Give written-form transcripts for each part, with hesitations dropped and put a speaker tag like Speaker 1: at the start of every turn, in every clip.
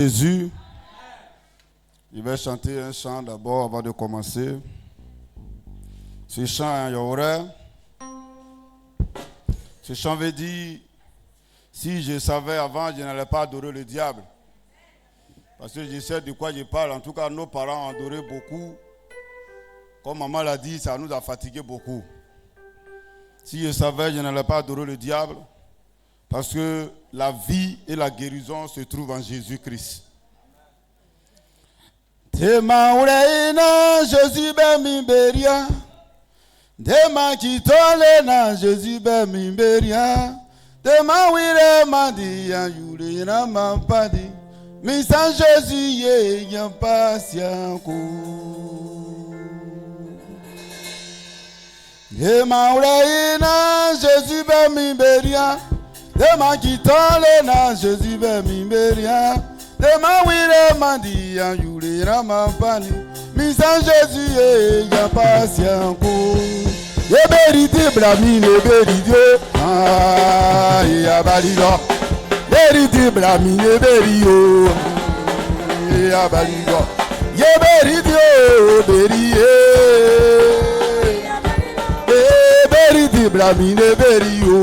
Speaker 1: Jésus, je vais chanter un chant d'abord avant de commencer. Ce chant, il y aurait. Ce chant veut dire, si je savais avant, je n'allais pas adorer le diable. Parce que je sais de quoi je parle. En tout cas, nos parents ont adoré beaucoup. Comme maman l'a dit, ça nous a fatigué beaucoup. Si je savais, je n'allais pas adorer le diable. Parce que la vie et la guérison se trouvent en Jésus-Christ. Tema ureina Jésus ben mimberia. Tema kitole na Jésus ben mimberia. Tema wire mandia yure na mampadi. Misa Jésus ye yan pasianko. Tema ureina Jésus ben mimberia. Tema kitole na Jésus ben mimberia. Tema wire mandia yure na mampani. Misa Jésus ye ya pasianko. Ye beriti blami le beridio. Ah ya balido. Beriti blami le berio. Ya balido. Ye beridio berie. Ye beriti blami le berio.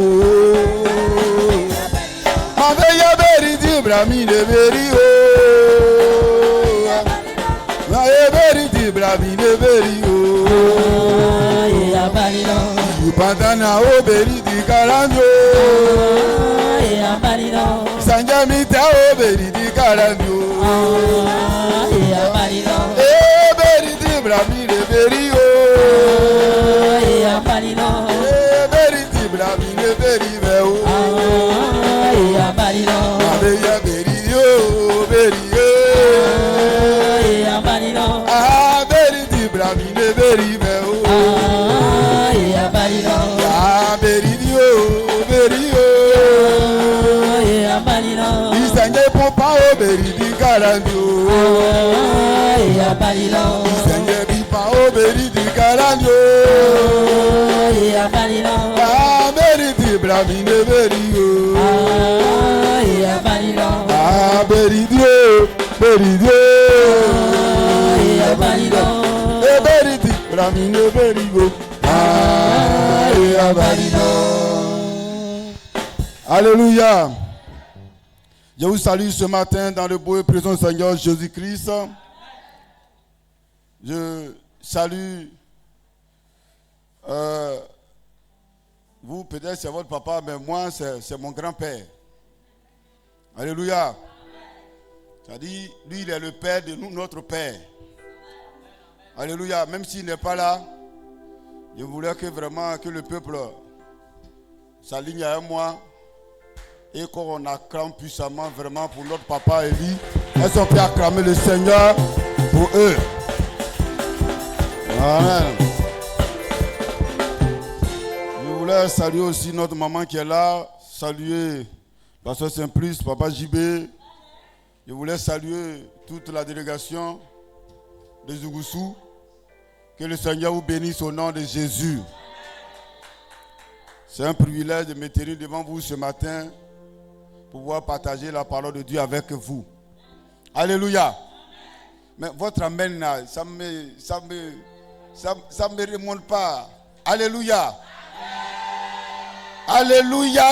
Speaker 1: Aveya beriti brami de berio. Aye beriti brami de berio. Ya balilo. Ipantana o beriti karanjo. Ya balilo. Sanjamita o beriti karanjo. Ya balilo. E beriti brami de berio. Ya balilo. E beriti brami de berio. Ya balilo. Ya berio, berio. Ya balilo. Ah, beriti brami de berio. Ya balilo. Ya berio, berio. Ya balilo. Isanje pompa o beriti karanjo. Ya balilo. Isanje pipa o beriti karanjo. Ya balilo. Ah, beriti brami de berio. Ya balilo. Ah, beridio, beridio. Ya balilo. E beriti brami de berio. Ah, ya balilo. Alléluia. Je vous salue ce matin dans le beau et présent Seigneur Jésus-Christ. Je salue vous, peut-être c'est votre papa, mais moi c'est mon grand-père. Alléluia. C'est-à-dire, lui il est le père de nous, notre père. Alléluia. Même s'il n'est pas là, je voulais que vraiment que le peuple s'aligne à moi et qu'on acclame puissamment vraiment pour notre papa Élie. Est-ce qu'on peut acclamer le Seigneur pour eux? Amen. Je voulais saluer aussi notre maman qui est là, saluer Pasteur Simplice, Papa JB. Je voulais saluer toute la délégation de Zougoussou. Que le Seigneur vous bénisse au nom de Jésus. C'est un privilège de me tenir devant vous ce matin pour pouvoir partager la parole de Dieu avec vous. Alléluia. Mais votre amen, ça me remonte pas. Alléluia. Alléluia.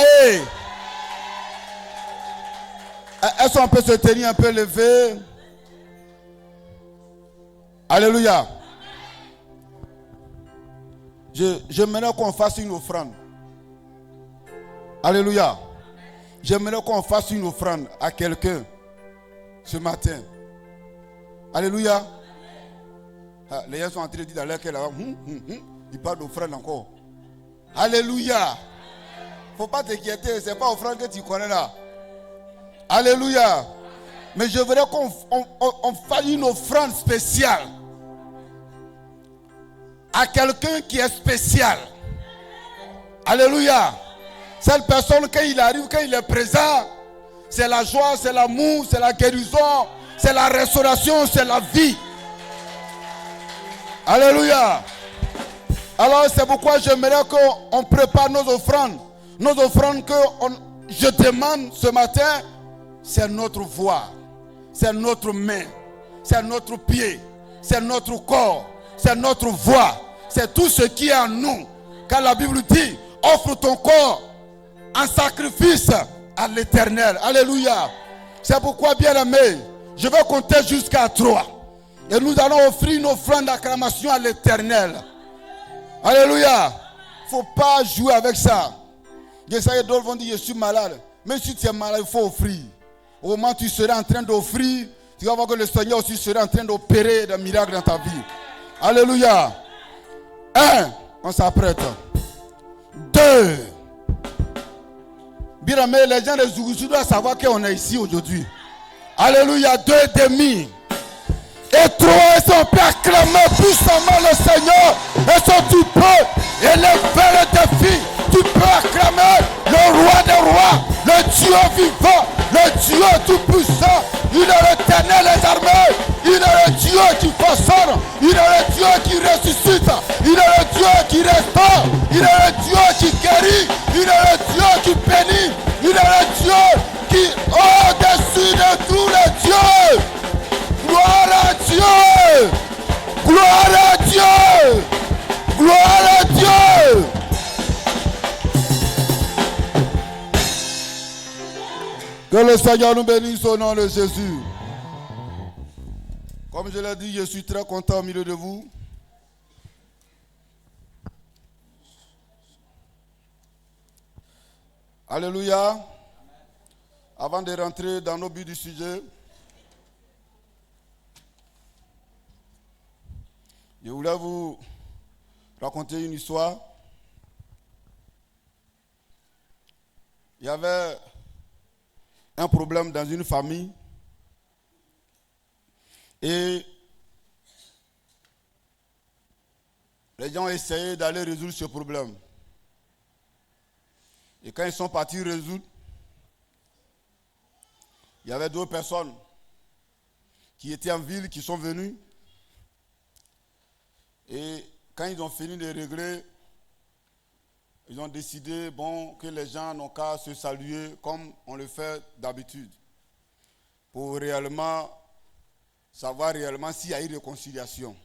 Speaker 1: Est-ce qu'on peut se tenir un peu levé? Alléluia. J'aimerais qu'on fasse une offrande. Alléluia. J'aimerais qu'on fasse une offrande à quelqu'un ce matin. Alléluia. Ah, les gens sont en train de dire d'ailleurs qu'elle a il parle d'offrande encore. Alléluia. Faut pas t'inquiéter, c'est pas offrande que tu connais là. Alléluia. Mais je voudrais qu'on fasse une offrande spéciale à quelqu'un qui est spécial. Alléluia. Cette personne, quand il arrive, quand il est présent, c'est la joie, c'est l'amour, c'est la guérison, c'est la restauration, c'est la vie. Alléluia. Alors c'est pourquoi j'aimerais qu'on prépare nos offrandes. Nos offrandes que je demande ce matin, c'est notre voix. c'est notre main, c'est notre pied, c'est notre corps, c'est notre voix, c'est tout ce qui est en nous. Car la Bible dit, offre ton corps en sacrifice à l'Éternel. Alléluia. C'est pourquoi, bien-aimé, je vais compter jusqu'à 3. Et nous allons offrir une offrande d'acclamation à l'Éternel. Alléluia. Il ne faut pas jouer avec ça. D'autres vont dire, je suis malade. Même si tu es malade, il faut offrir. Au moment où tu seras en train d'offrir, tu vas voir que le Seigneur aussi sera en train d'opérer des miracles dans ta vie. Alléluia. 1, on s'apprête. 2. Bien aimé, les gens de Zougoussou doivent savoir qu'on est ici aujourd'hui. Alléluia. 2,5. Et 3, si on peut acclamer puissamment le Seigneur, et si tu peux élever le défi, tu peux acclamer le roi des rois, le Dieu vivant, le Dieu tout-puissant. Il est l'Éternel des armées, il est le Dieu qui façonne, il est le Dieu qui ressuscite, il est le Dieu qui restaure, il est le Dieu qui guérit, il est le Dieu qui bénit, il est le Dieu qui au-dessus de tous les dieux. Gloire à Dieu! Gloire à Dieu! Gloire à Dieu! Que le Seigneur nous bénisse au nom de Jésus. Comme je l'ai dit, je suis très content au milieu de vous. Alléluia. Avant de rentrer dans nos buts du sujet, je voulais vous raconter une histoire. Il y avait un problème dans une famille et les gens ont essayé d'aller résoudre ce problème. Et quand ils sont partis résoudre, il y avait 2 personnes qui étaient en ville, qui sont venues. Et quand ils ont fini de régler, ils ont décidé que les gens n'ont qu'à se saluer comme on le fait d'habitude. Pour réellement savoir s'il y a eu réconciliation.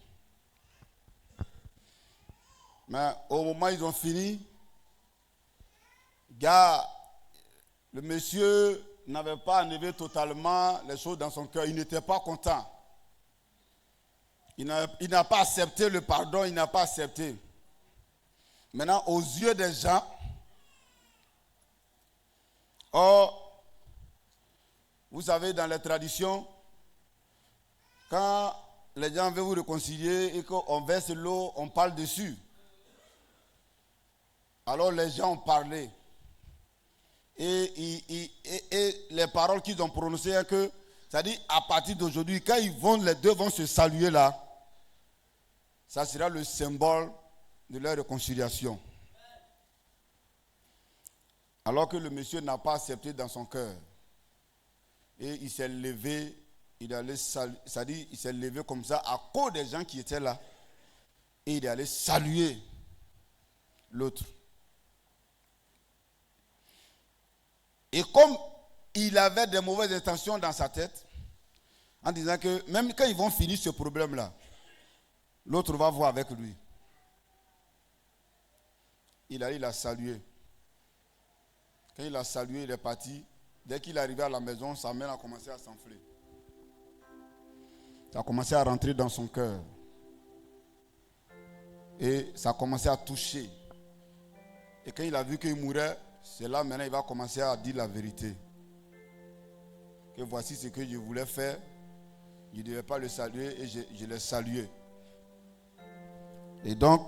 Speaker 1: Mais au moment où ils ont fini, le monsieur n'avait pas enlevé totalement les choses dans son cœur. Il n'était pas content. Il n'a pas accepté le pardon, il n'a pas accepté. Maintenant, aux yeux des gens, vous savez, dans les traditions, quand les gens veulent vous réconcilier et qu'on verse l'eau, on parle dessus. Alors les gens ont parlé. Et les paroles qu'ils ont prononcées, c'est-à-dire à partir d'aujourd'hui, quand les deux vont se saluer là, ça sera le symbole de leur réconciliation. Alors que le monsieur n'a pas accepté dans son cœur. Et il s'est levé, c'est-à-dire il s'est levé comme ça à cause des gens qui étaient là. Et il est allé saluer l'autre. Et comme il avait des mauvaises intentions dans sa tête, en disant que même quand ils vont finir ce problème-là, l'autre va voir avec lui. Il a salué. Quand il a salué, il est parti. Dès qu'il est arrivé à la maison, sa main a commencé à s'enfler. Ça a commencé à rentrer dans son cœur. Et ça a commencé à toucher. Et quand il a vu qu'il mourait, c'est là maintenant il va commencer à dire la vérité. Que voici ce que je voulais faire. Je ne devais pas le saluer et je l'ai salué. Et donc,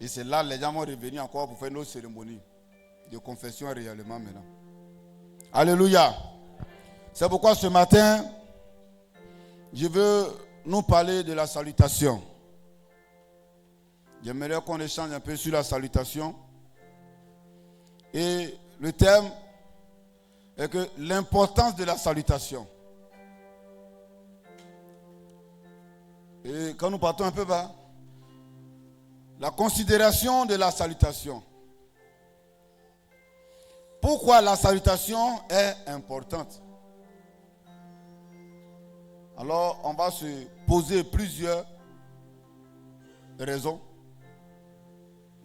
Speaker 1: et c'est là les gens vont revenir encore pour faire nos cérémonies de confession réellement maintenant. Alléluia. C'est pourquoi ce matin, je veux nous parler de la salutation. J'aimerais qu'on échange un peu sur la salutation. Et le thème est que l'importance de la salutation. Et quand nous partons un peu bas, la considération de la salutation. Pourquoi la salutation est importante? Alors, on va se poser plusieurs raisons.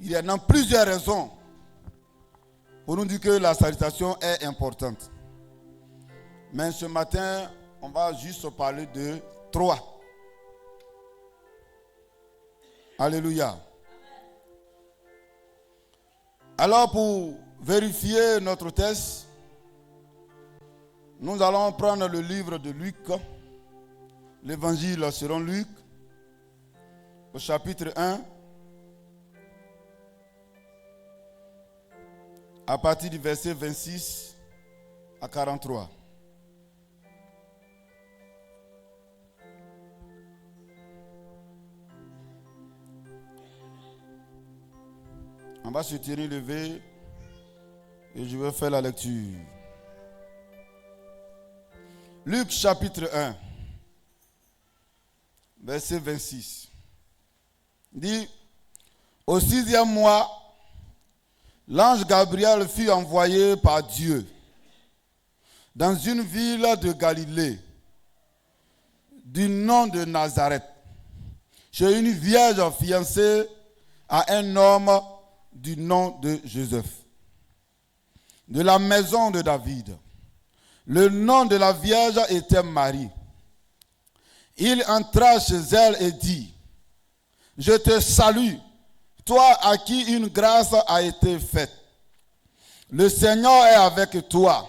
Speaker 1: Il y en a plusieurs raisons pour nous dire que la salutation est importante. Mais ce matin, on va juste parler de 3. Alléluia. Alors, pour vérifier notre test, nous allons prendre le livre de Luc, l'évangile selon Luc, au chapitre 1, à partir du verset 26 à 43. On va se tenir levé et je vais faire la lecture. Luc chapitre 1, verset 26. Dit, au 6e mois, l'ange Gabriel fut envoyé par Dieu dans une ville de Galilée du nom de Nazareth, chez une vierge fiancée à un homme du nom de Joseph, de la maison de David. Le nom de la vierge était Marie. Il entra chez elle et dit, « Je te salue, toi à qui une grâce a été faite. Le Seigneur est avec toi. »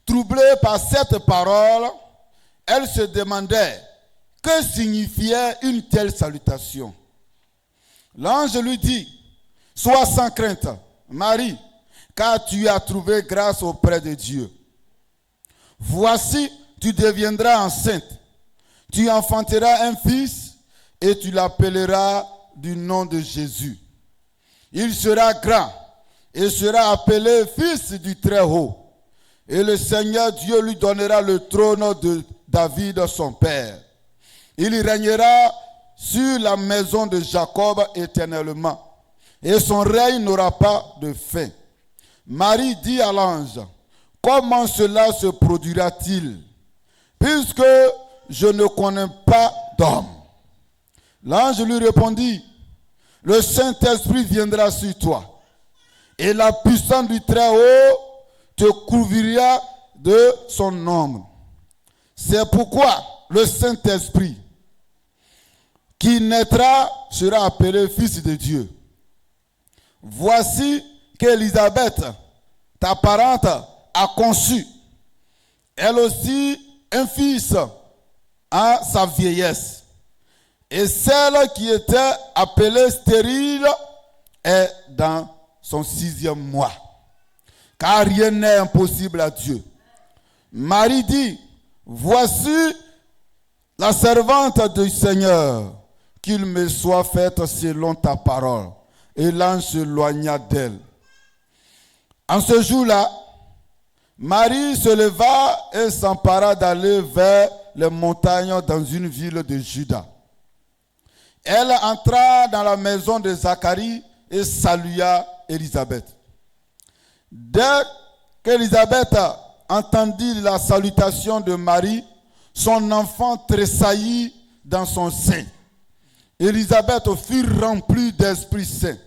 Speaker 1: Troublée par cette parole, elle se demandait que signifiait une telle salutation. L'ange lui dit, « Sois sans crainte, Marie, car tu as trouvé grâce auprès de Dieu. Voici, tu deviendras enceinte. Tu enfanteras un fils et tu l'appelleras du nom de Jésus. Il sera grand et sera appelé fils du Très-Haut. Et le Seigneur Dieu lui donnera le trône de David, son père. Il régnera sur la maison de Jacob éternellement. Et son règne n'aura pas de fin. » Marie dit à l'ange, « Comment cela se produira-t-il, puisque je ne connais pas d'homme ?» L'ange lui répondit, « Le Saint-Esprit viendra sur toi, et la puissance du Très-Haut te couvrira de son ombre. C'est pourquoi le Saint-Esprit qui naîtra sera appelé Fils de Dieu. Voici qu'Élisabeth, ta parente, a conçu, elle aussi, un fils à sa vieillesse. Et celle qui était appelée stérile est dans son 6e mois. Car rien n'est impossible à Dieu. Marie dit, voici la servante du Seigneur, qu'il me soit fait selon ta parole. Et l'ange s'éloigna d'elle. En ce jour-là, Marie se leva et s'empara d'aller vers les montagnes dans une ville de Juda. Elle entra dans la maison de Zacharie et salua Élisabeth. Dès qu'Élisabeth entendit la salutation de Marie, son enfant tressaillit dans son sein. Élisabeth fut remplie d'Esprit Saint.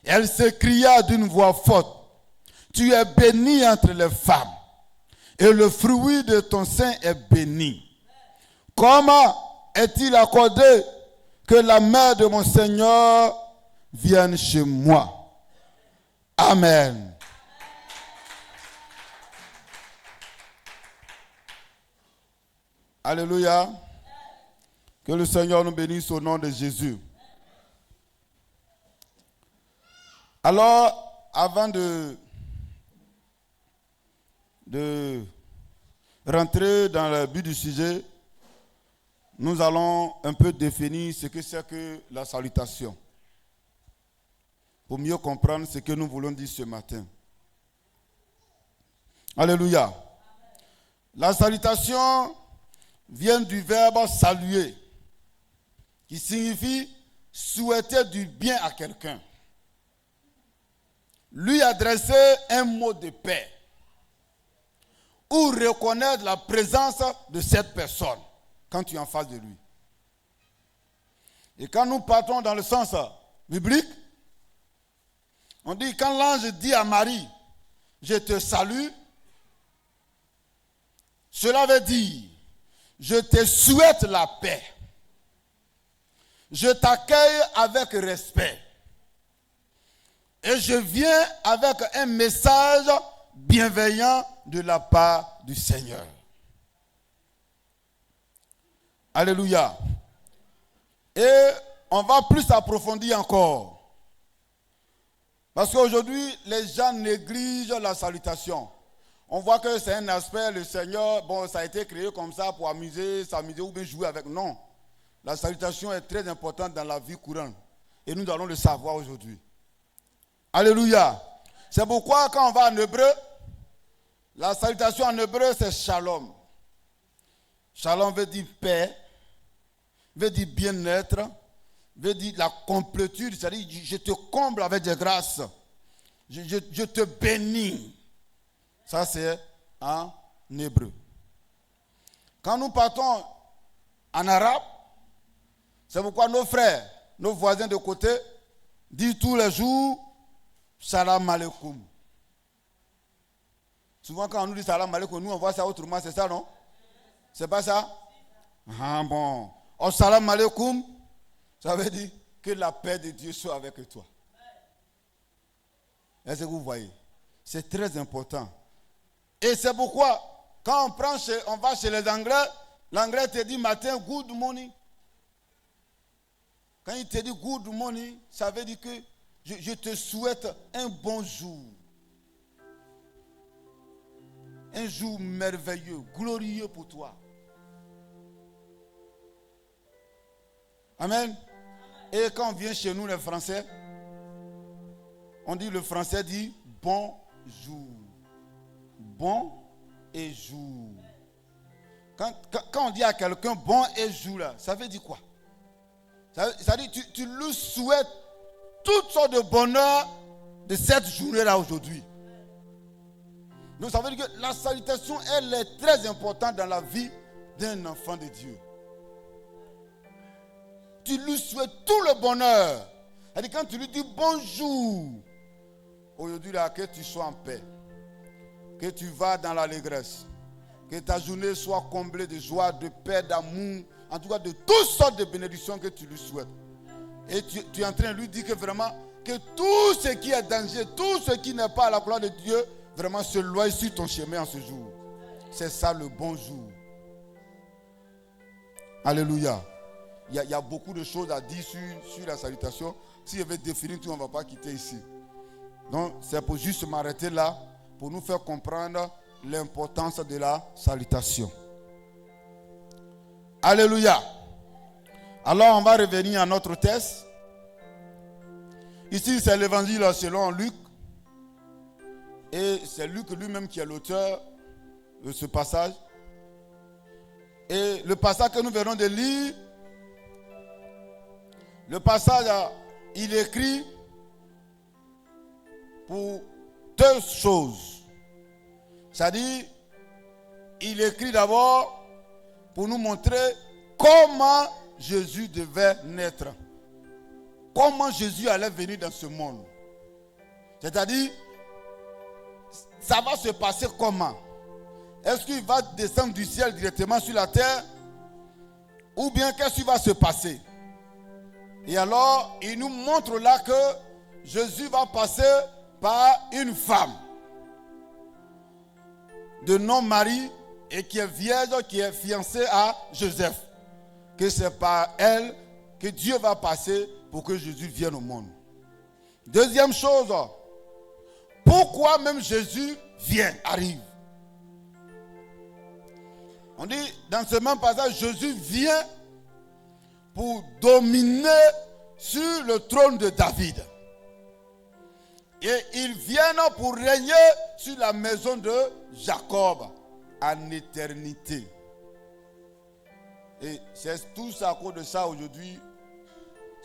Speaker 1: Elle s'écria d'une voix forte, « Tu es bénie entre les femmes, et le fruit de ton sein est béni. Comment est-il accordé que la mère de mon Seigneur vienne chez moi? » Amen. Alléluia. Que le Seigneur nous bénisse au nom de Jésus. Alors, avant de rentrer dans le but du sujet, nous allons un peu définir ce que c'est que la salutation, pour mieux comprendre ce que nous voulons dire ce matin. Alléluia. La salutation vient du verbe saluer, qui signifie souhaiter du bien à quelqu'un. Lui adresser un mot de paix ou reconnaître la présence de cette personne. quand tu es en face de lui. Et quand nous partons dans le sens biblique, on dit quand l'ange dit à Marie, je te salue, cela veut dire, je te souhaite la paix. Je t'accueille avec respect. Et je viens avec un message bienveillant de la part du Seigneur. Alléluia. Et on va plus approfondir encore. Parce qu'aujourd'hui, les gens négligent la salutation. On voit que c'est un aspect, le Seigneur, bon, ça a été créé comme ça pour amuser, s'amuser ou bien jouer avec. Non. La salutation est très importante dans la vie courante. Et nous allons le savoir aujourd'hui. Alléluia. C'est pourquoi quand on va en hébreu, la salutation en hébreu c'est shalom. Shalom veut dire paix, veut dire bien-être, veut dire la complétude, c'est-à-dire je te comble avec des grâces. Je te bénis. Ça c'est en hébreu. Quand nous partons en arabe, c'est pourquoi nos frères, nos voisins de côté, disent tous les jours salam alaikum. Souvent quand on nous dit salam alaikum, nous on voit ça autrement, c'est ça non? C'est pas ça? Ah bon. Oh salam alaikum, ça veut dire que la paix de Dieu soit avec toi. Est-ce que vous voyez? C'est très important. Et c'est pourquoi quand on va chez les Anglais, l'Anglais te dit matin good morning. Quand il te dit good morning, ça veut dire que je te souhaite un bon jour. Un jour merveilleux, glorieux pour toi. Amen. Et quand on vient chez nous les Français, on dit, le Français dit bonjour. Bon et jour. Quand on dit à quelqu'un bon et jour, là, ça veut dire quoi? Ça veut dire tu lui souhaites toutes sortes de bonheur de cette journée-là aujourd'hui. Donc ça veut dire que la salutation, elle est très importante dans la vie d'un enfant de Dieu. Tu lui souhaites tout le bonheur. C'est-à-dire quand tu lui dis bonjour, aujourd'hui là, que tu sois en paix, que tu vas dans l'allégresse, que ta journée soit comblée de joie, de paix, d'amour, en tout cas de toutes sortes de bénédictions que tu lui souhaites. Et tu es en train de lui dire que vraiment, que tout ce qui est danger, tout ce qui n'est pas à la gloire de Dieu, vraiment se loie sur ton chemin en ce jour. C'est ça le bonjour. Alléluia. Il y a beaucoup de choses à dire sur la salutation. Si je vais définir tout, on ne va pas quitter ici. Donc, c'est pour juste m'arrêter là, pour nous faire comprendre l'importance de la salutation. Alléluia. Alors, on va revenir à notre texte. Ici, c'est l'évangile selon Luc. Et c'est Luc lui-même qui est l'auteur de ce passage. Et le passage que nous venons de lire, le passage, il écrit pour deux choses. C'est-à-dire, il écrit d'abord pour nous montrer comment Jésus devait naître. Comment Jésus allait venir dans ce monde. C'est-à-dire, ça va se passer comment? Est-ce qu'il va descendre du ciel directement sur la terre? Ou bien qu'est-ce qui va se passer? Et alors, il nous montre là que Jésus va passer par une femme de nom Marie et qui est vierge, qui est fiancée à Joseph. Que c'est par elle que Dieu va passer pour que Jésus vienne au monde. Deuxième chose, pourquoi même Jésus arrive? On dit dans ce même passage, Jésus vient pour dominer sur le trône de David. Et ils viennent pour régner sur la maison de Jacob en éternité. Et c'est tout ça à cause de ça aujourd'hui.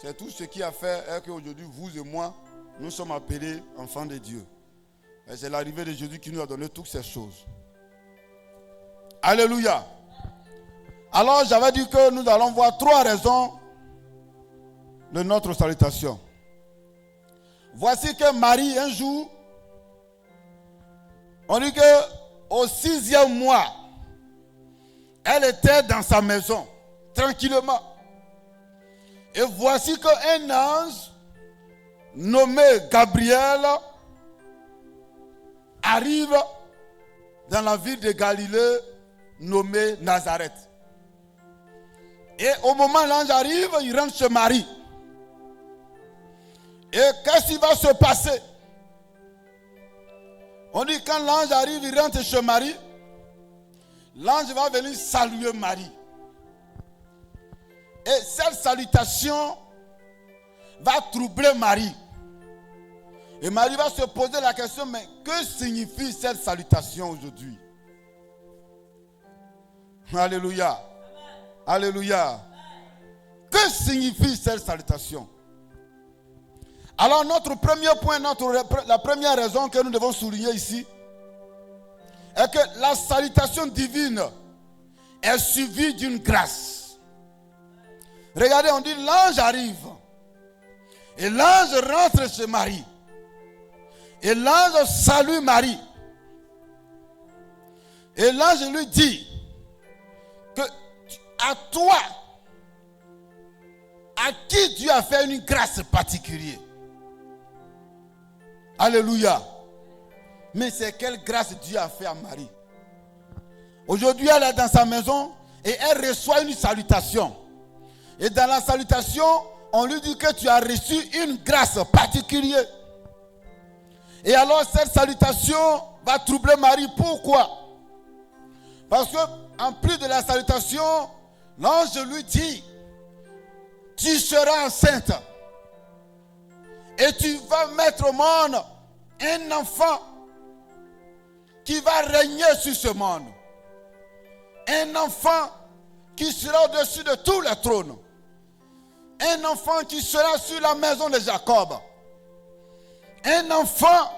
Speaker 1: C'est tout ce qui a fait qu'aujourd'hui, vous et moi, nous sommes appelés enfants de Dieu. Et c'est l'arrivée de Jésus qui nous a donné toutes ces choses. Alléluia. Alors j'avais dit que nous allons voir 3 raisons de notre salutation. Voici que Marie, un jour, on dit qu'au 6e mois, elle était dans sa maison, tranquillement. Et voici qu'un ange nommé Gabriel arrive dans la ville de Galilée nommée Nazareth. Et au moment où l'ange arrive, il rentre chez Marie. Et qu'est-ce qui va se passer? On dit quand l'ange arrive, il rentre chez Marie. L'ange va venir saluer Marie. Et cette salutation va troubler Marie. Et Marie va se poser la question, mais que signifie cette salutation aujourd'hui? Alléluia. Alléluia. Que signifie cette salutation? Alors notre premier point, la première raison que nous devons souligner ici, est que la salutation divine est suivie d'une grâce. Regardez, on dit l'ange arrive. Et l'ange rentre chez Marie. Et l'ange salue Marie. Et l'ange lui dit que à toi, à qui Dieu a fait une grâce particulière. Alléluia. Mais c'est quelle grâce Dieu a fait à Marie. Aujourd'hui, elle est dans sa maison et elle reçoit une salutation. Et dans la salutation, on lui dit que tu as reçu une grâce particulière. Et alors cette salutation va troubler Marie. Pourquoi? Parce que en plus de la salutation, l'ange lui dit, tu seras enceinte et tu vas mettre au monde un enfant qui va régner sur ce monde. Un enfant qui sera au-dessus de tous les trônes. Un enfant qui sera sur la maison de Jacob. Un enfant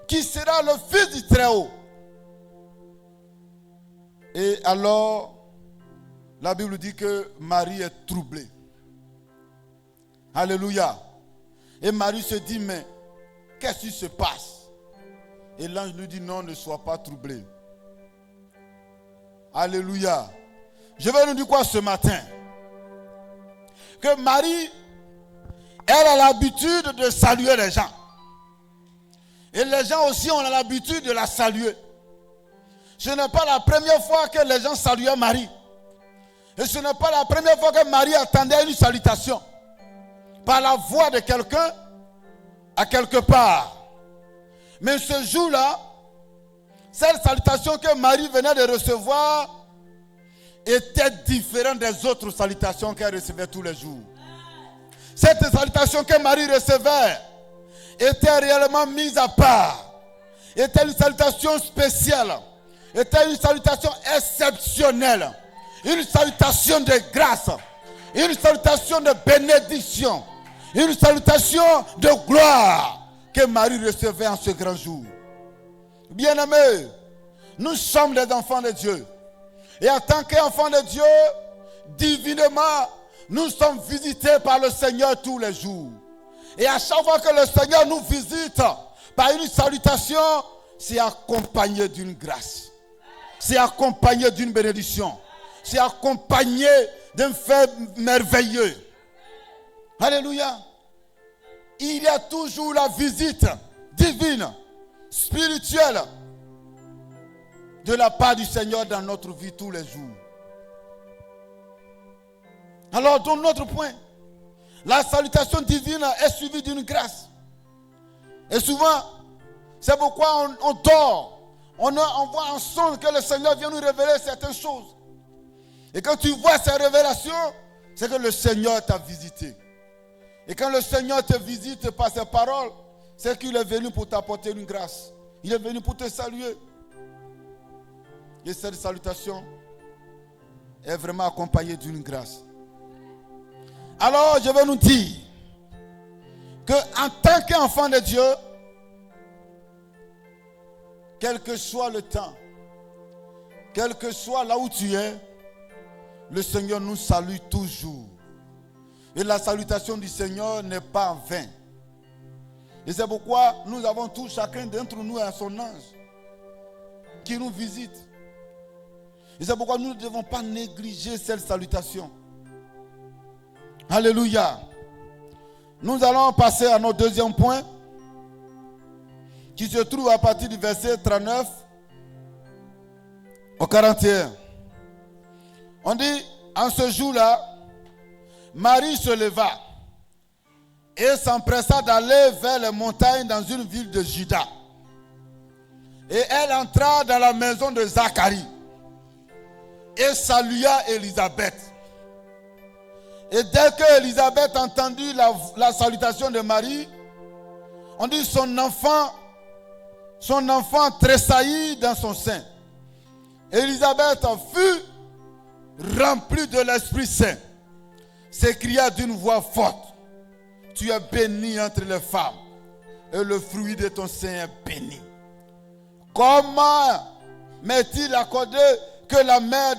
Speaker 1: qui sera le fils du Très-Haut. Et alors, la Bible dit que Marie est troublée. Alléluia. Et Marie se dit, mais qu'est-ce qui se passe? Et l'ange lui dit, non, ne sois pas troublé. Alléluia. Je vais nous dire quoi ce matin? Que Marie, elle a l'habitude de saluer les gens. Et les gens aussi ont l'habitude de la saluer. Ce n'est pas la première fois que les gens saluaient Marie. Et ce n'est pas la première fois que Marie attendait une salutation. Par la voix de quelqu'un à quelque part. Mais ce jour-là, cette salutation que Marie venait de recevoir était différente des autres salutations qu'elle recevait tous les jours. Cette salutation que Marie recevait était réellement mise à part. Était une salutation spéciale. Était une salutation exceptionnelle. Une salutation de grâce. Une salutation de bénédiction. Une salutation de gloire que Marie recevait en ce grand jour. Bien-aimés, nous sommes des enfants de Dieu. Et en tant qu'enfants de Dieu, divinement, nous sommes visités par le Seigneur tous les jours. Et à chaque fois que le Seigneur nous visite par une salutation, c'est accompagné d'une grâce. C'est accompagné d'une bénédiction. C'est accompagné d'un fait merveilleux. Alléluia. Il y a toujours la visite divine, spirituelle, de la part du Seigneur dans notre vie tous les jours. Alors, dans notre point, la salutation divine est suivie d'une grâce. Et souvent, c'est pourquoi on dort. On voit en songe que le Seigneur vient nous révéler certaines choses. Et quand tu vois ces révélations, c'est que le Seigneur t'a visité. Et quand le Seigneur te visite par ses paroles, c'est qu'il est venu pour t'apporter une grâce. Il est venu pour te saluer. Et cette salutation est vraiment accompagnée d'une grâce. Alors, je vais nous dire qu'en tant qu'enfant de Dieu, quel que soit le temps, quel que soit là où tu es, le Seigneur nous salue toujours. Et la salutation du Seigneur n'est pas en vain. Et c'est pourquoi nous avons tous, chacun d'entre nous, à son ange qui nous visite. Et c'est pourquoi nous ne devons pas négliger cette salutation. Alléluia. Nous allons passer à notre deuxième point, qui se trouve à partir du verset 39 au 41. On dit, en ce jour-là, Marie se leva et s'empressa d'aller vers les montagnes dans une ville de Juda. Et elle entra dans la maison de Zacharie et salua Élisabeth. Et dès que Élisabeth entendit la salutation de Marie, on dit son enfant tressaillit dans son sein. Élisabeth fut remplie de l'Esprit Saint, s'écria d'une voix forte, tu es bénie entre les femmes, et le fruit de ton sein est béni. Comment m'est-il accordé que la mère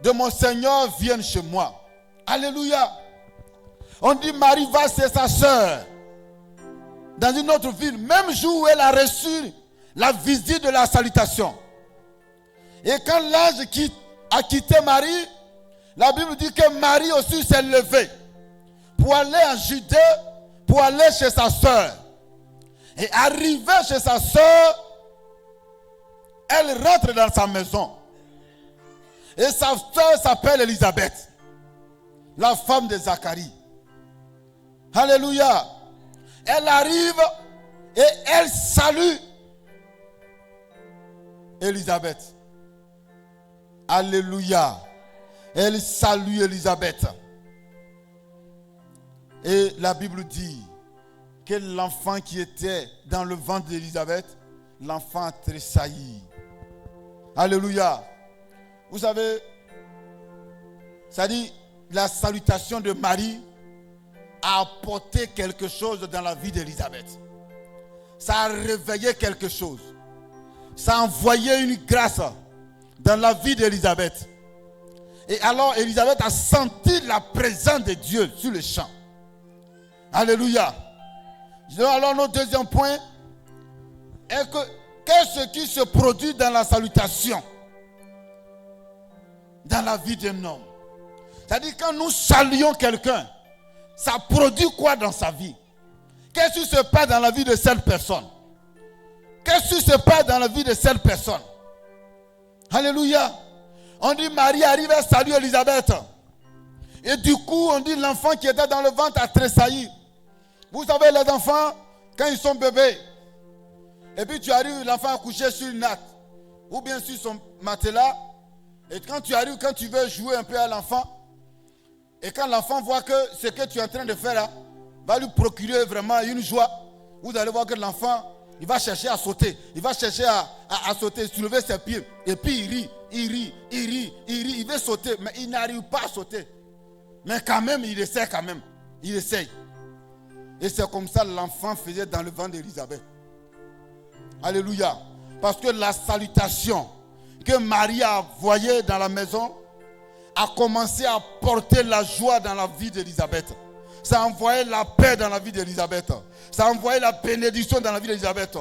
Speaker 1: de mon Seigneur vienne chez moi? Alléluia. On dit Marie va chez sa soeur dans une autre ville, même jour où elle a reçu la visite de la salutation. Et quand l'ange a quitté Marie, la Bible dit que Marie aussi s'est levée pour aller en Judée, pour aller chez sa soeur. Et arrivée chez sa soeur, elle rentre dans sa maison. Et sa soeur s'appelle Élisabeth, la femme de Zacharie. Alléluia. Elle arrive et elle salue Élisabeth. Alléluia. Elle salue Élisabeth. Et la Bible dit que l'enfant qui était dans le ventre d'Élisabeth, l'enfant a tressailli. Alléluia. Vous savez, ça dit, la salutation de Marie a apporté quelque chose dans la vie d'Élisabeth. Ça a réveillé quelque chose. Ça a envoyé une grâce dans la vie d'Élisabeth. Et alors Élisabeth a senti la présence de Dieu sur le champ. Alléluia. Alors notre deuxième point est que qu'est-ce qui se produit dans la salutation dans la vie d'un homme? C'est-à-dire quand nous saluons quelqu'un, ça produit quoi dans sa vie? Qu'est-ce qui se passe dans la vie de cette personne? Qu'est-ce qui se passe dans la vie de cette personne? Alléluia. On dit Marie arrive et salue Élisabeth. Et du coup, on dit l'enfant qui était dans le ventre a tressailli. Vous savez, les enfants, quand ils sont bébés, et puis tu arrives, l'enfant a couché sur une natte, ou bien sur son matelas, et quand tu arrives, quand tu veux jouer un peu à l'enfant, et quand l'enfant voit que ce que tu es en train de faire là, va lui procurer vraiment une joie, vous allez voir que l'enfant, il va chercher à sauter, il va chercher à sauter, soulever ses pieds, et puis il rit, il veut sauter, mais il n'arrive pas à sauter. Mais quand même, il essaie quand même, il essaye. Et c'est comme ça que l'enfant faisait dans le ventre d'Élisabeth. Alléluia. Parce que la salutation que Marie a envoyée dans la maison a commencé à porter la joie dans la vie d'Élisabeth. Ça a envoyé la paix dans la vie d'Élisabeth. Ça a envoyé la bénédiction dans la vie d'Élisabeth.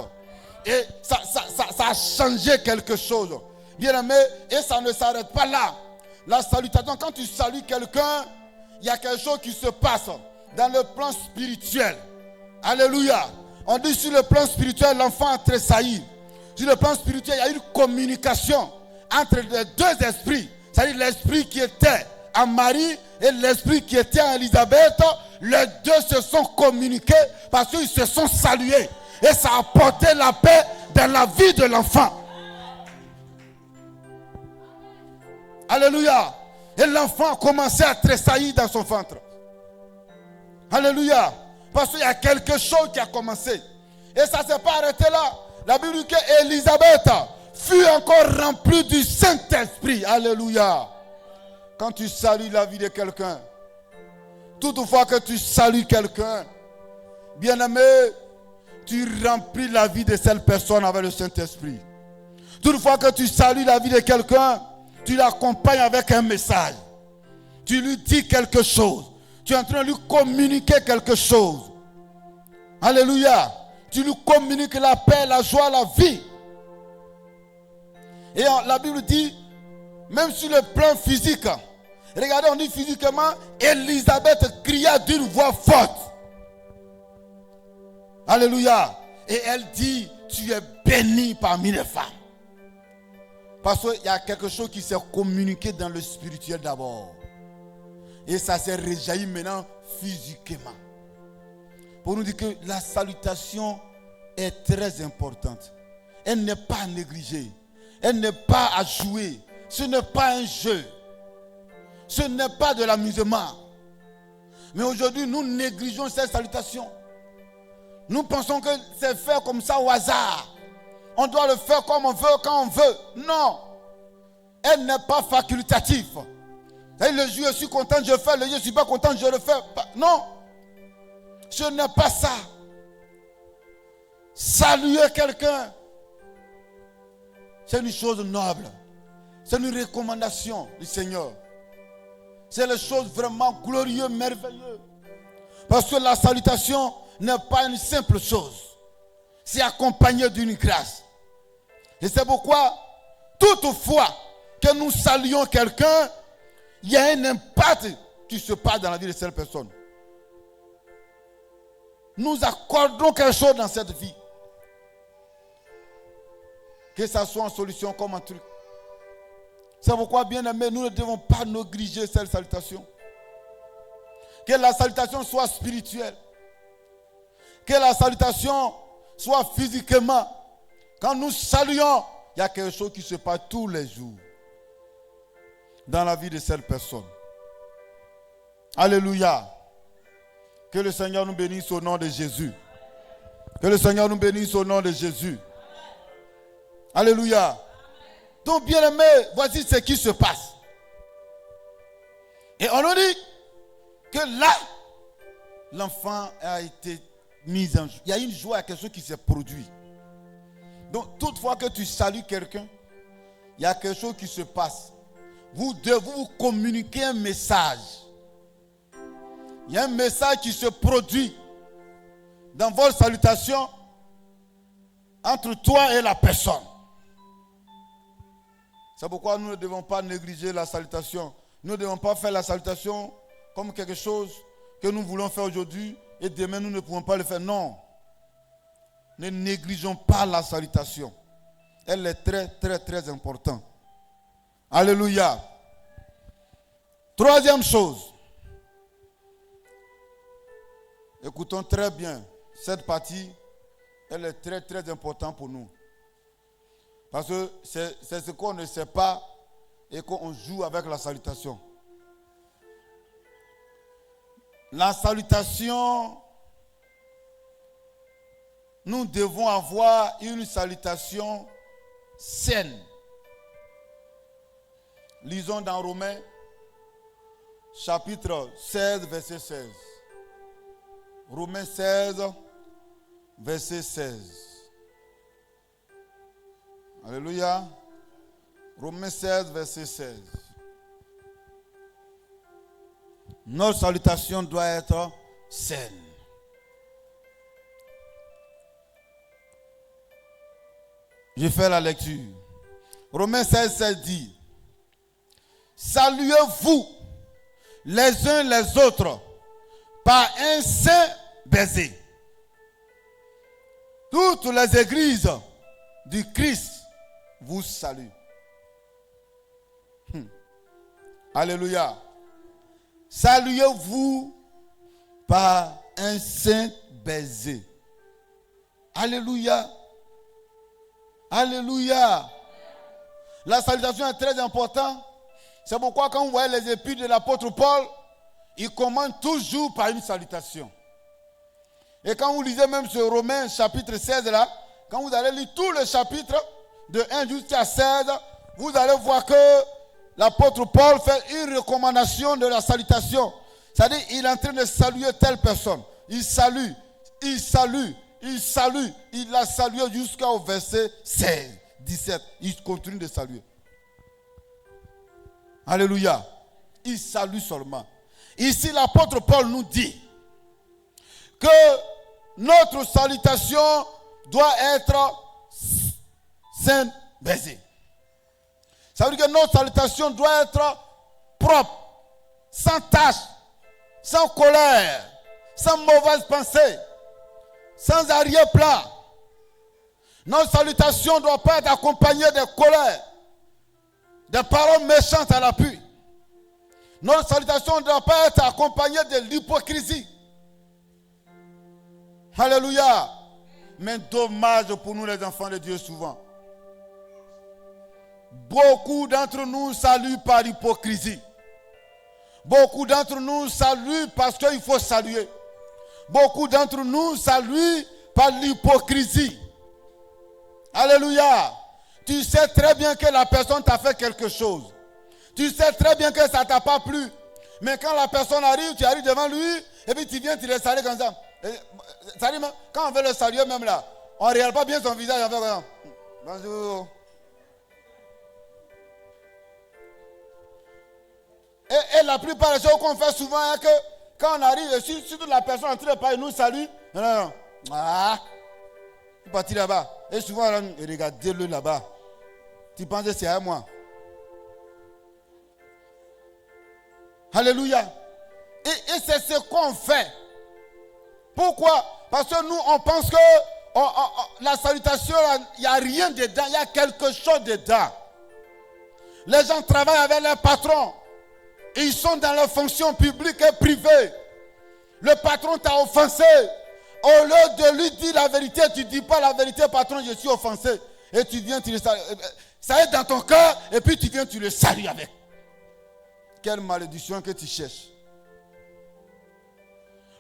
Speaker 1: Et ça a changé quelque chose. Bien aimé, et ça ne s'arrête pas là. La salutation, quand tu salues quelqu'un, il y a quelque chose qui se passe dans le plan spirituel. Alléluia. On dit sur le plan spirituel, l'enfant a tressailli. Sur le plan spirituel, il y a une communication entre les deux esprits. C'est-à-dire l'esprit qui était en Marie et l'esprit qui était en Élisabeth. Les deux se sont communiqués parce qu'ils se sont salués. Et ça a apporté la paix dans la vie de l'enfant. Alléluia. Et l'enfant a commencé à tressaillir dans son ventre. Alléluia. Parce qu'il y a quelque chose qui a commencé. Et ça ne s'est pas arrêté là. La Bible dit qu'Élisabeth fut encore remplie du Saint-Esprit. Alléluia. Quand tu salues la vie de quelqu'un, toutefois que tu salues quelqu'un, bien-aimé, tu remplis la vie de cette personne avec le Saint-Esprit. Toutefois que tu salues la vie de quelqu'un, tu l'accompagnes avec un message. Tu lui dis quelque chose. Tu es en train de lui communiquer quelque chose. Alléluia. Tu lui communiques la paix, la joie, la vie. Et la Bible dit, même sur le plan physique, regardez, on dit physiquement, Élisabeth cria d'une voix forte. Alléluia. Et elle dit, tu es bénie parmi les femmes. Parce qu'il y a quelque chose qui s'est communiqué dans le spirituel d'abord. Et ça s'est réjailli maintenant physiquement. Pour nous dire que la salutation est très importante. Elle n'est pas à négliger. Elle n'est pas à jouer. Ce n'est pas un jeu. Ce n'est pas de l'amusement. Mais aujourd'hui, nous négligeons cette salutation. Nous pensons que c'est fait comme ça au hasard. On doit le faire comme on veut, quand on veut. Non. Elle n'est pas facultative. Le jour, je suis content, je fais. Le jour, je ne suis pas content, je le fais. Non. Ce n'est pas ça. Saluer quelqu'un, c'est une chose noble. C'est une recommandation du Seigneur. C'est une chose vraiment glorieuse, merveilleuse. Parce que la salutation n'est pas une simple chose. C'est accompagné d'une grâce. Et c'est pourquoi, toutefois que nous saluons quelqu'un, il y a un impact qui se passe dans la vie de cette personne. Nous accordons quelque chose dans cette vie. Que ça soit en solution comme un truc. C'est pourquoi, bien aimé, nous ne devons pas négliger cette salutation. Que la salutation soit spirituelle. Que la salutation soit physiquement. Quand nous saluons, il y a quelque chose qui se passe tous les jours dans la vie de cette personne. Alléluia. Que le Seigneur nous bénisse au nom de Jésus. Que le Seigneur nous bénisse au nom de Jésus. Alléluia. Donc, bien aimé, voici ce qui se passe. Et on nous dit que là, l'enfant a été mis en joie. Il y a une joie, quelque chose qui s'est produit. Donc, toutefois que tu salues quelqu'un, il y a quelque chose qui se passe. Vous devez vous communiquer un message. Il y a un message qui se produit dans votre salutation entre toi et la personne. C'est pourquoi nous ne devons pas négliger la salutation. Nous ne devons pas faire la salutation comme quelque chose que nous voulons faire aujourd'hui et demain nous ne pouvons pas le faire. Non. Ne négligeons pas la salutation. Elle est très, très, très importante. Alléluia. Troisième chose. Écoutons très bien. Cette partie, elle est très, très importante pour nous. Parce que c'est ce qu'on ne sait pas et qu'on joue avec la salutation. La salutation, nous devons avoir une salutation saine. Lisons dans Romains, chapitre 16, verset 16. Romains 16, verset 16. Alléluia. Romains 16, verset 16. Notre salutation doit être saine. Je fais la lecture. Romains 16, 16 dit: saluez-vous les uns les autres par un saint baiser. Toutes les églises du Christ vous saluent. Alléluia. Saluez-vous par un saint baiser. Alléluia. Alléluia. La salutation est très importante. C'est pourquoi quand vous voyez les épîtres de l'apôtre Paul, il commence toujours par une salutation. Et quand vous lisez même ce Romains chapitre 16 là, quand vous allez lire tout le chapitre de 1 jusqu'à 16, vous allez voir que l'apôtre Paul fait une recommandation de la salutation. C'est-à-dire il est en train de saluer telle personne. Il salue, il salue, il salue. Il l'a salué jusqu'au verset 16, 17. Il continue de saluer. Alléluia. Il salue seulement. Ici, l'apôtre Paul nous dit que notre salutation doit être sainte, baisée. Ça veut dire que notre salutation doit être propre, sans tache, sans colère, sans mauvaise pensée, sans arrière-plan. Notre salutation ne doit pas être accompagnée de colère, de paroles méchantes à l'appui. Notre salutation ne doit pas être accompagnée de l'hypocrisie. Alléluia. Mais dommage pour nous les enfants de Dieu souvent. Beaucoup d'entre nous saluent par hypocrisie. Beaucoup d'entre nous saluent parce qu'il faut saluer. Beaucoup d'entre nous saluent par l'hypocrisie. Alléluia. Tu sais très bien que la personne t'a fait quelque chose. Tu sais très bien que ça ne t'a pas plu. Mais quand la personne arrive, tu arrives devant lui, et puis tu viens, tu le salues comme ça. Quand on veut le saluer même là, on ne regarde pas bien son visage, on fait comme ça. Bonjour. Et la plupart des choses qu'on fait souvent est que quand on arrive, surtout la personne en train de parler nous salue, non. Ah, tu es parti là-bas. Et souvent, regardez-le là-bas. Tu penses que c'est à moi. Alléluia. Et c'est ce qu'on fait. Pourquoi? Parce que nous, on pense que la salutation, il n'y a rien dedans, il y a quelque chose dedans. Les gens travaillent avec leurs patrons. Ils sont dans leurs fonctions publiques et privées. Le patron t'a offensé. Au lieu de lui dire la vérité, tu ne dis pas la vérité, patron, je suis offensé. Et tu viens, tu le salues. Ça est dans ton cœur, et puis tu viens, tu le salues avec. Quelle malédiction que tu cherches.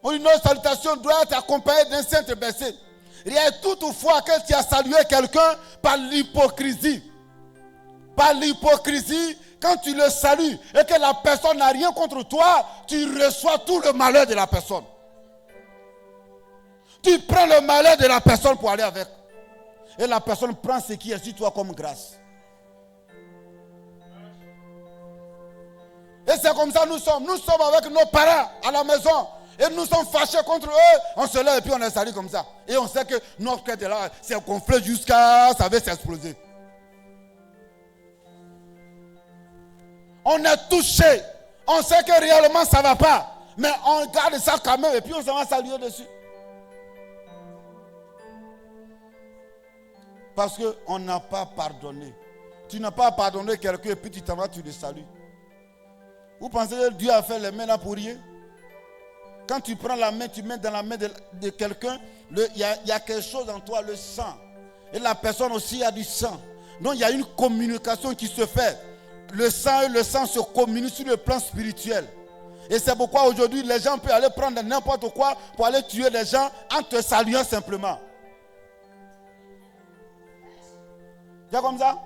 Speaker 1: Une autre salutation doit être accompagnée d'un saint baissé. Il y a toutefois que tu as salué quelqu'un par l'hypocrisie. Par l'hypocrisie, quand tu le salues et que la personne n'a rien contre toi, tu reçois tout le malheur de la personne. Tu prends le malheur de la personne pour aller avec. Et la personne prend ce qui est sur toi comme grâce. Et c'est comme ça nous sommes. Nous sommes avec nos parents à la maison. Et nous sommes fâchés contre eux. On se lève et puis on les salue comme ça. Et on sait que notre cœur est là. C'est gonflé jusqu'à ça va s'exploser. On est touché. On sait que réellement ça ne va pas. Mais on garde ça quand même et puis on s'en va saluer dessus. Parce qu'on n'a pas pardonné. Tu n'as pas pardonné quelqu'un et puis tu t'en vas, tu le salues. Vous pensez que Dieu a fait les mains là pour rien? Quand tu prends la main, tu mets dans la main de quelqu'un, il y a quelque chose en toi, le sang. Et la personne aussi a du sang. Donc il y a une communication qui se fait. Le sang et le sang se communiquent sur le plan spirituel. Et c'est pourquoi aujourd'hui les gens peuvent aller prendre n'importe quoi pour aller tuer les gens en te saluant simplement. C'est comme ça?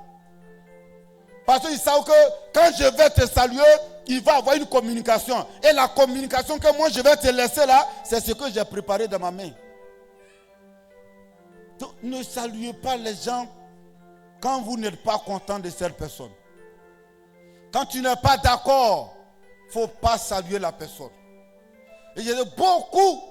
Speaker 1: Parce qu'ils savent que quand je vais te saluer, il va y avoir une communication. Et la communication que moi je vais te laisser là, c'est ce que j'ai préparé dans ma main. Donc, ne saluez pas les gens quand vous n'êtes pas content de cette personne. Quand tu n'es pas d'accord, il ne faut pas saluer la personne. Et il y a beaucoup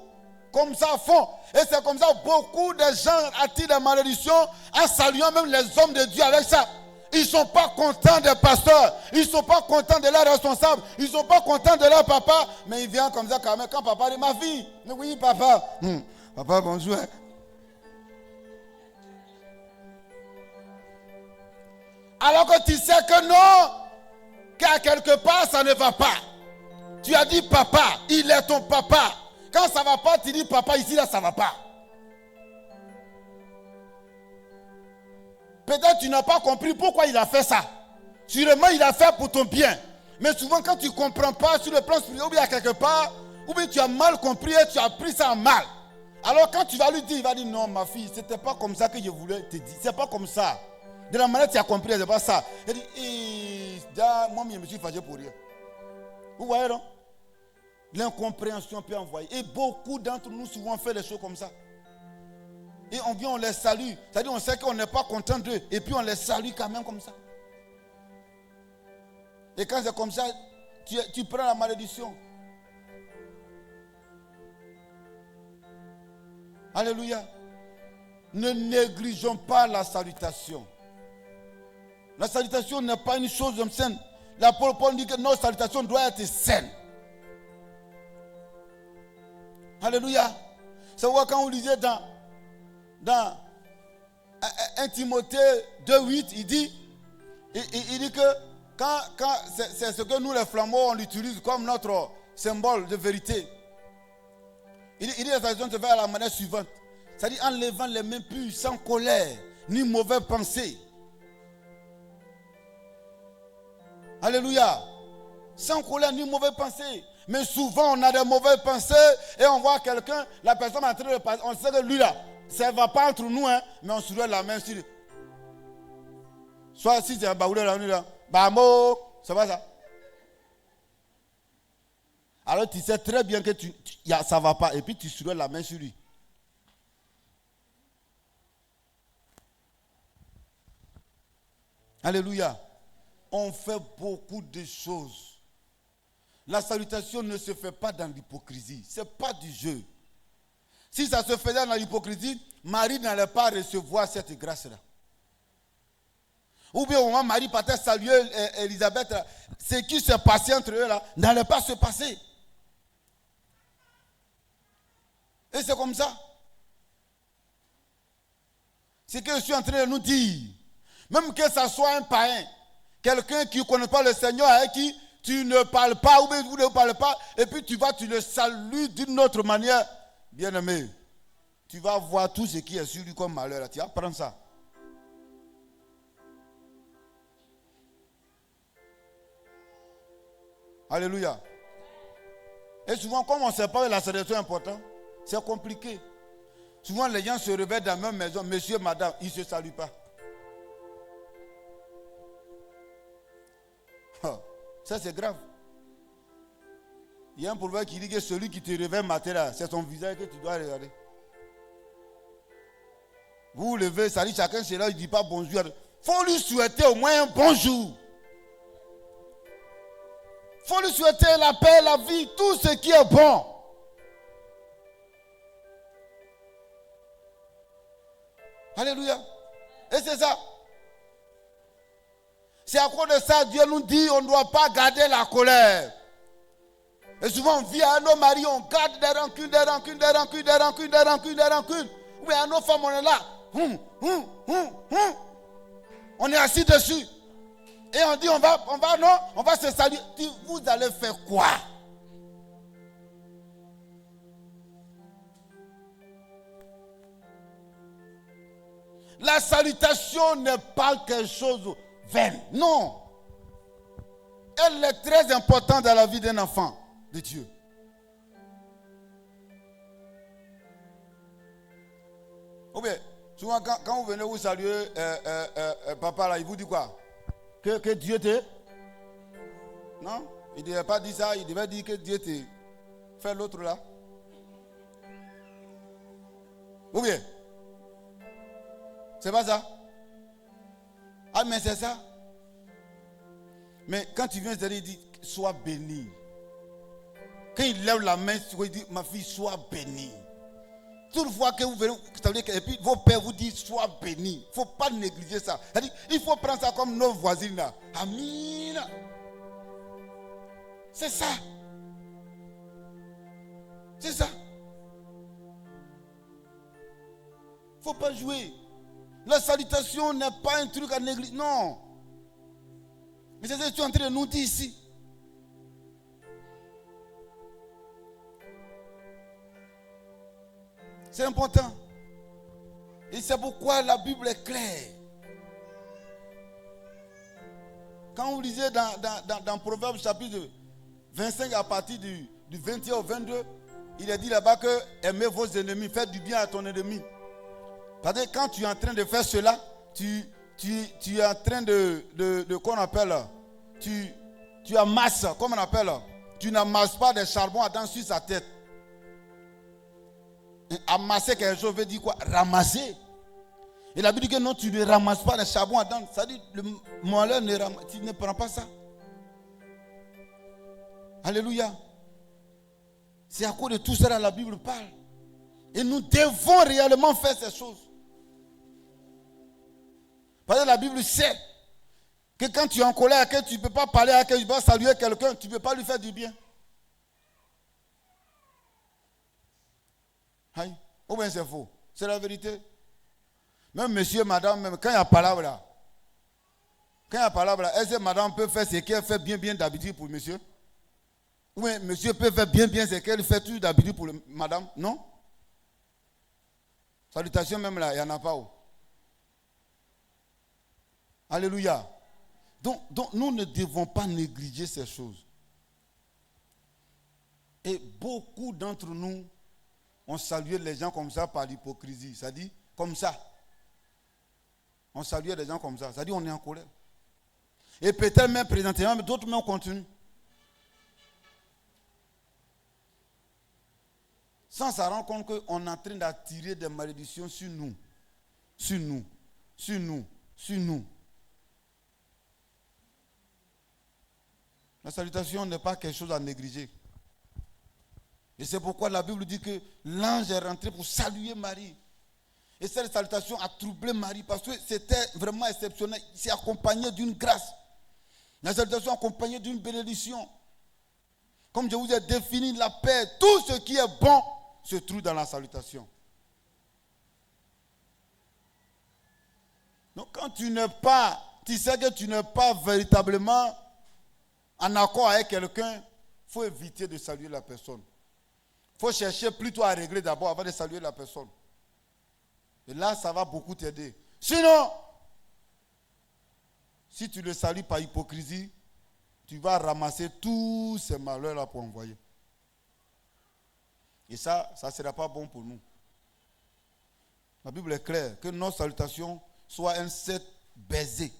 Speaker 1: comme ça font. Et c'est comme ça beaucoup de gens attirent des malédictions en saluant même les hommes de Dieu avec ça. Ils ne sont pas contents des pasteurs. Ils ne sont pas contents de leurs responsables. Ils ne sont pas contents de leur papa. Mais ils viennent comme ça quand même. Quand papa dit ma fille, oui papa. Papa bonjour. Alors que tu sais que non, qu'à quelque part ça ne va pas. Tu as dit papa, il est ton papa. Quand ça ne va pas, tu dis papa, ici là ça ne va pas. Peut-être tu n'as pas compris pourquoi il a fait ça. Sûrement il a fait pour ton bien. Mais souvent quand tu ne comprends pas sur le plan spirituel, ou bien quelque part, ou bien tu as mal compris et tu as pris ça mal. Alors quand tu vas lui dire, il va dire non ma fille, ce n'était pas comme ça que je voulais te dire. C'est pas comme ça. De la manière que tu as compris, ce n'est pas ça. Il dit, moi je me suis fâché pour rien. Vous voyez non? L'incompréhension peut envoyer. Et beaucoup d'entre nous souvent fait des choses comme ça. Et on vient, on les salue. C'est-à-dire on sait qu'on n'est pas content d'eux. Et puis on les salue quand même comme ça. Et quand c'est comme ça, tu prends la malédiction. Alléluia. Ne négligeons pas la salutation. La salutation n'est pas une chose saine. L'apôtre Paul dit que notre salutation doit être saine. Alléluia. C'est pourquoi quand vous lisez dans 1 Timothée 2,8, il dit que quand c'est ce que nous les flamands on l'utilise comme notre symbole de vérité. Il dit la salutation se fait à la manière suivante. C'est-à-dire en levant les mains pures, sans colère, ni mauvaise pensée. Alléluia. Sans colère, ni mauvaise pensée. Mais souvent, on a des mauvaises pensées et on voit quelqu'un, la personne est en train de passer. On sait que lui là, ça ne va pas entre nous, hein, mais on soulève la main sur lui. Soit si c'est un baoulé là, lui là, bamo, c'est pas ça. Alors tu sais très bien que ça ne va pas et puis tu soulèves la main sur lui. Alléluia. On fait beaucoup de choses. La salutation ne se fait pas dans l'hypocrisie. Ce n'est pas du jeu. Si ça se faisait dans l'hypocrisie, Marie n'allait pas recevoir cette grâce-là. Ou bien au moment où Marie partait saluer Élisabeth, ce qui s'est passé entre eux là, n'allait pas se passer. Et c'est comme ça. C'est ce que je suis en train de nous dire. Même que ça soit un païen, quelqu'un qui ne connaît pas le Seigneur, avec qui tu ne parles pas, ou bien vous ne parlez pas, et puis tu le salues d'une autre manière. Bien-aimé, tu vas voir tout ce qui est sur lui comme malheur. Tu vas prendre ça. Alléluia. Et souvent, comme on ne sait pas que la salutation est importante, c'est compliqué. Souvent, les gens se réveillent dans la même maison, monsieur, madame, ils ne se saluent pas. Ça, c'est grave. Il y a un proverbe qui dit que celui qui te réveille matin là, c'est son visage que tu dois regarder. Vous vous levez, ça dit chacun c'est là, il ne dit pas bonjour. Il faut lui souhaiter au moins un bonjour. Il faut lui souhaiter la paix, la vie, tout ce qui est bon. Alléluia. Et c'est ça. C'est à cause de ça, Dieu nous dit, on ne doit pas garder la colère. Et souvent, on vit à nos maris, on garde des rancunes, des rancunes, des rancunes, des rancunes, des rancunes, des rancunes. Oui, à nos femmes, on est là. On est assis dessus. Et on dit, on va se saluer. Vous allez faire quoi? La salutation n'est pas quelque chose vaine. Non. Elle est très importante dans la vie d'un enfant de Dieu. Ou bien, souvent quand vous venez vous saluer papa là, il vous dit quoi? Que Dieu te... Non, il ne devait pas dire ça, il devait dire que Dieu te... Fait l'autre là. Ou bien, c'est pas ça? Ah mais c'est ça. Mais quand tu viens, il dit, sois béni. Quand il lève la main, il dit, ma fille, sois bénie. Toutefois que vous venez, et puis vos pères vous disent, sois béni. Il ne faut pas négliger ça. C'est-à-dire, il faut prendre ça comme nos voisines là. Amin. C'est ça. C'est ça. Il ne faut pas jouer. La salutation n'est pas un truc à négliger. Non. Mais c'est ce que tu es en train de nous dire ici. C'est important. Et c'est pourquoi la Bible est claire. Quand vous lisez dans Proverbes chapitre 25 à partir du 21 au 22, il est dit là-bas que aimez vos ennemis, faites du bien à ton ennemi. Parce que quand tu es en train de faire cela, tu es en train de qu'on appelle, tu amasses, comme on appelle, tu n'amasses pas des charbons ardents sur sa tête. Et amasser quelque chose veut dire quoi? Ramasser. Et la Bible dit que non, tu ne ramasses pas des charbons ardents. Ça dit, le malheur tu ne prends pas ça. Alléluia. C'est à cause de tout cela que la Bible parle. Et nous devons réellement faire ces choses. Parce que la Bible sait que quand tu es en colère, que tu ne peux pas parler à quelqu'un, tu ne peux pas saluer quelqu'un, tu ne peux pas lui faire du bien. Aïe. Ou bien c'est faux. C'est la vérité. Même monsieur, madame, même quand il y a palabre là, est-ce que madame peut faire ce qu'elle fait bien d'habitude pour monsieur? Ou bien monsieur peut faire bien ce qu'elle fait tout d'habitude pour madame? Non? Salutation même là, il n'y en a pas où. Alléluia. Donc nous ne devons pas négliger ces choses. Et beaucoup d'entre nous ont salué les gens comme ça par l'hypocrisie. Ça dit comme ça. On saluait les gens comme ça. Ça dit on est en colère. Et peut-être même présentement, mais d'autres même continuent. Sans se rendre compte qu'on est en train d'attirer des malédictions sur nous. Sur nous. Sur nous. Sur nous. La salutation n'est pas quelque chose à négliger. Et c'est pourquoi la Bible dit que l'ange est rentré pour saluer Marie. Et cette salutation a troublé Marie parce que c'était vraiment exceptionnel. C'est accompagné d'une grâce. La salutation est accompagnée d'une bénédiction. Comme je vous ai défini la paix, tout ce qui est bon se trouve dans la salutation. Donc quand tu sais que tu n'es pas véritablement en accord avec quelqu'un, il faut éviter de saluer la personne. Il faut chercher plutôt à régler d'abord avant de saluer la personne. Et là, ça va beaucoup t'aider. Sinon, si tu le salues par hypocrisie, tu vas ramasser tous ces malheurs-là pour envoyer. Et ça ne sera pas bon pour nous. La Bible est claire, que nos salutations soient un set baisé.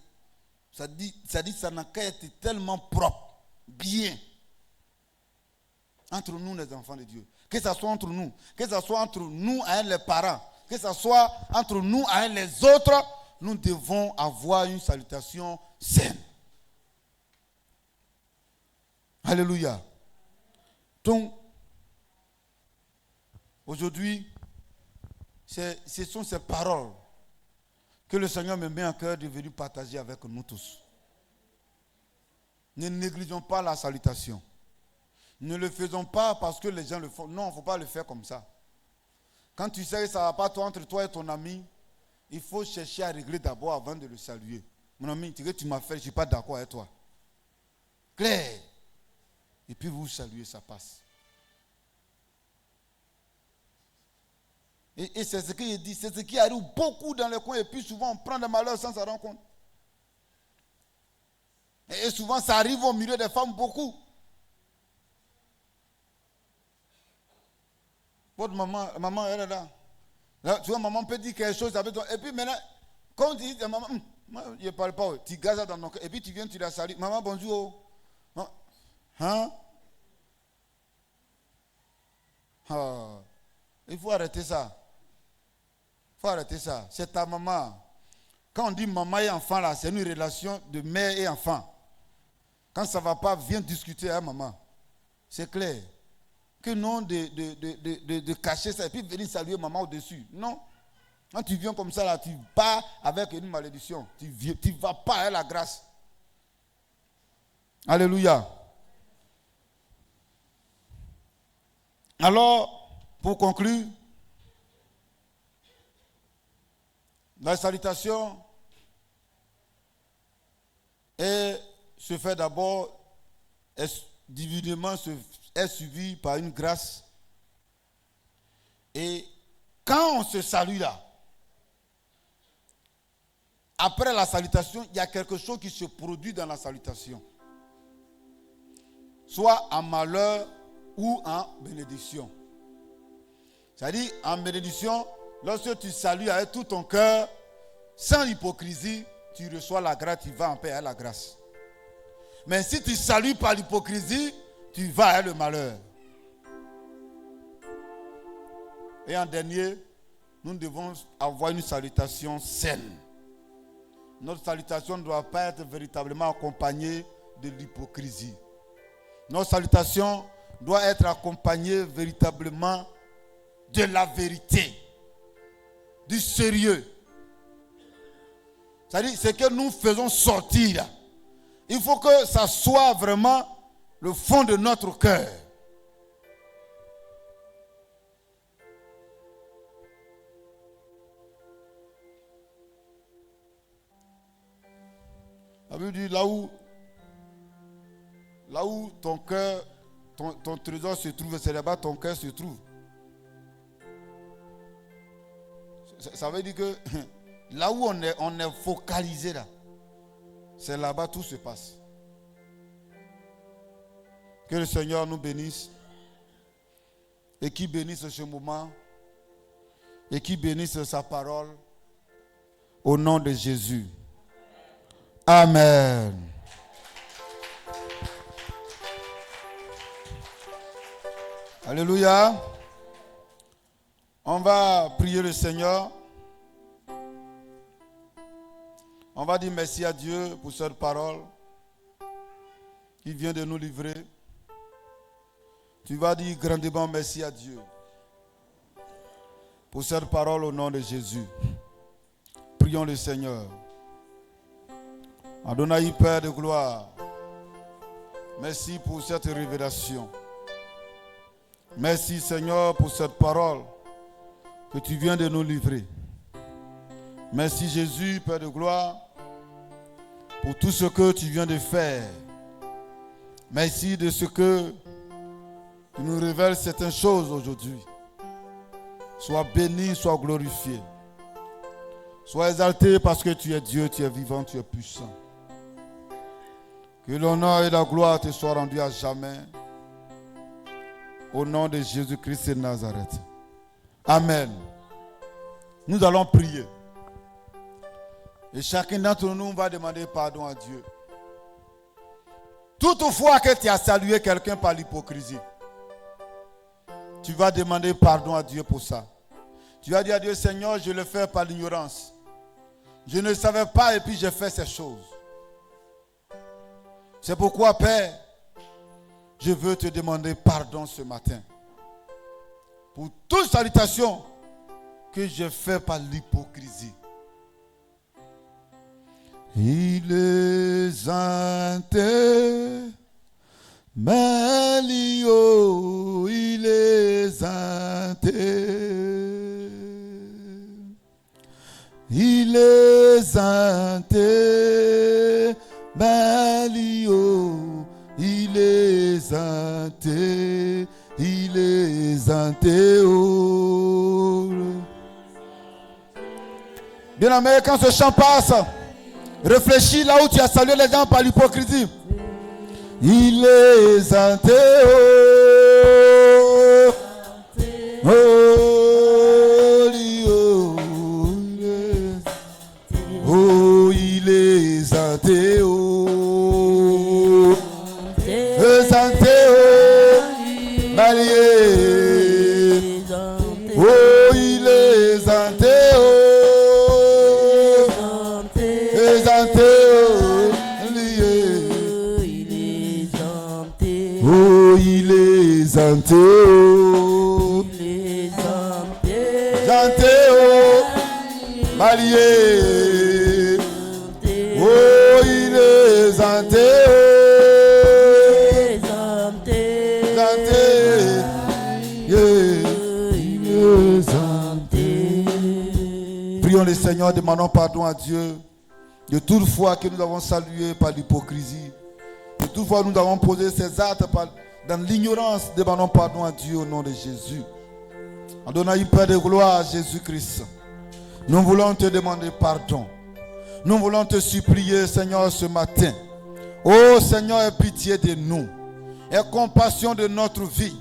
Speaker 1: Ça dit ça n'a qu'à être tellement propre, bien. Entre nous, les enfants de Dieu. Que ce soit entre nous. Que ce soit entre nous et les parents. Que ce soit entre nous et les autres. Nous devons avoir une salutation saine. Alléluia. Donc, aujourd'hui, ce sont ces paroles que le Seigneur me met en cœur de venir partager avec nous tous. Ne négligeons pas la salutation. Ne le faisons pas parce que les gens le font. Non, il ne faut pas le faire comme ça. Quand tu sais que ça ne va pas entre toi et ton ami, il faut chercher à régler d'abord avant de le saluer. Mon ami, tu m'as fait, je ne suis pas d'accord avec toi. Claire. Et puis vous saluez, ça passe. Et c'est ce qu'il dit, c'est ce qui arrive beaucoup dans les coins. Et puis souvent on prend des malheurs sans s'en rendre compte. Et souvent ça arrive au milieu des femmes beaucoup. Votre maman elle est là. Là, tu vois, maman peut dire quelque chose avec toi. Et puis maintenant, quand tu dis, maman, moi, je ne parle pas, tu gazes dans ton cœur. Et puis tu viens, tu la salues. Maman, bonjour. Hein? Ah, il faut arrêter ça. Il faut arrêter ça. C'est ta maman. Quand on dit maman et enfant, là, c'est une relation de mère et enfant. Quand ça ne va pas, viens discuter avec maman. C'est clair. Que non de cacher ça et puis venir saluer maman au-dessus. Non. Quand tu viens comme ça, là, tu pars avec une malédiction. Tu ne vas pas avec la grâce. Alléluia. Alors, pour conclure, la salutation se fait d'abord, divinement est suivie par une grâce. Et quand on se salue là, après la salutation, il y a quelque chose qui se produit dans la salutation. Soit en malheur ou en bénédiction. C'est-à-dire, en bénédiction, lorsque tu salues avec tout ton cœur, sans hypocrisie, tu reçois la grâce, tu vas en paix avec la grâce. Mais si tu salues par l'hypocrisie, tu vas avec le malheur. Et en dernier, nous devons avoir une salutation saine. Notre salutation ne doit pas être véritablement accompagnée de l'hypocrisie. Notre salutation doit être accompagnée véritablement de la vérité, du sérieux. C'est-à-dire, ce que nous faisons sortir, il faut que ça soit vraiment le fond de notre cœur. La Bible dit, là où ton cœur, ton trésor se trouve, c'est là-bas ton cœur se trouve. Ça veut dire que là où on est focalisé là, c'est là-bas tout se passe. Que le Seigneur nous bénisse et qu'il bénisse ce moment et qu'il bénisse sa parole au nom de Jésus. Amen. Alléluia. On va prier le Seigneur. On va dire merci à Dieu pour cette parole qu'il vient de nous livrer. Tu vas dire grandement merci à Dieu pour cette parole au nom de Jésus. Prions le Seigneur. Adonai, Père de gloire, merci pour cette révélation. Merci Seigneur pour cette parole que tu viens de nous livrer. Merci Jésus, Père de gloire, pour tout ce que tu viens de faire. Merci de ce que tu nous révèles certaines choses aujourd'hui. Sois béni, sois glorifié. Sois exalté parce que tu es Dieu, tu es vivant, tu es puissant. Que l'honneur et la gloire te soient rendus à jamais. Au nom de Jésus-Christ de Nazareth. Amen. Nous allons prier. Et chacun d'entre nous va demander pardon à Dieu. Toutefois que tu as salué quelqu'un par l'hypocrisie, tu vas demander pardon à Dieu pour ça. Tu vas dire à Dieu, Seigneur, je le fais par l'ignorance. Je ne savais pas et puis j'ai fait ces choses. C'est pourquoi, Père, je veux te demander pardon ce matin pour toute salutation que j'ai fait par l'hypocrisie. Il est inté, Malio, il est inté. Il est inté, Malio, il est inté, il est inté. Bien aimé, quand ce chant passe, réfléchis là où tu as salué les gens par l'hypocrisie. Il est inté. Il est inté. Marié, oh il est zanté, prions le Seigneur, demandons pardon à Dieu de toute fois que nous avons salué par l'hypocrisie, de toute fois que nous avons posé ces actes dans l'ignorance. Demandons pardon à Dieu au nom de Jésus. Adonai, Père de gloire, Jésus-Christ, nous voulons te demander pardon. Nous voulons te supplier, Seigneur, ce matin. Oh Seigneur, aie pitié de nous. Aie compassion de notre vie.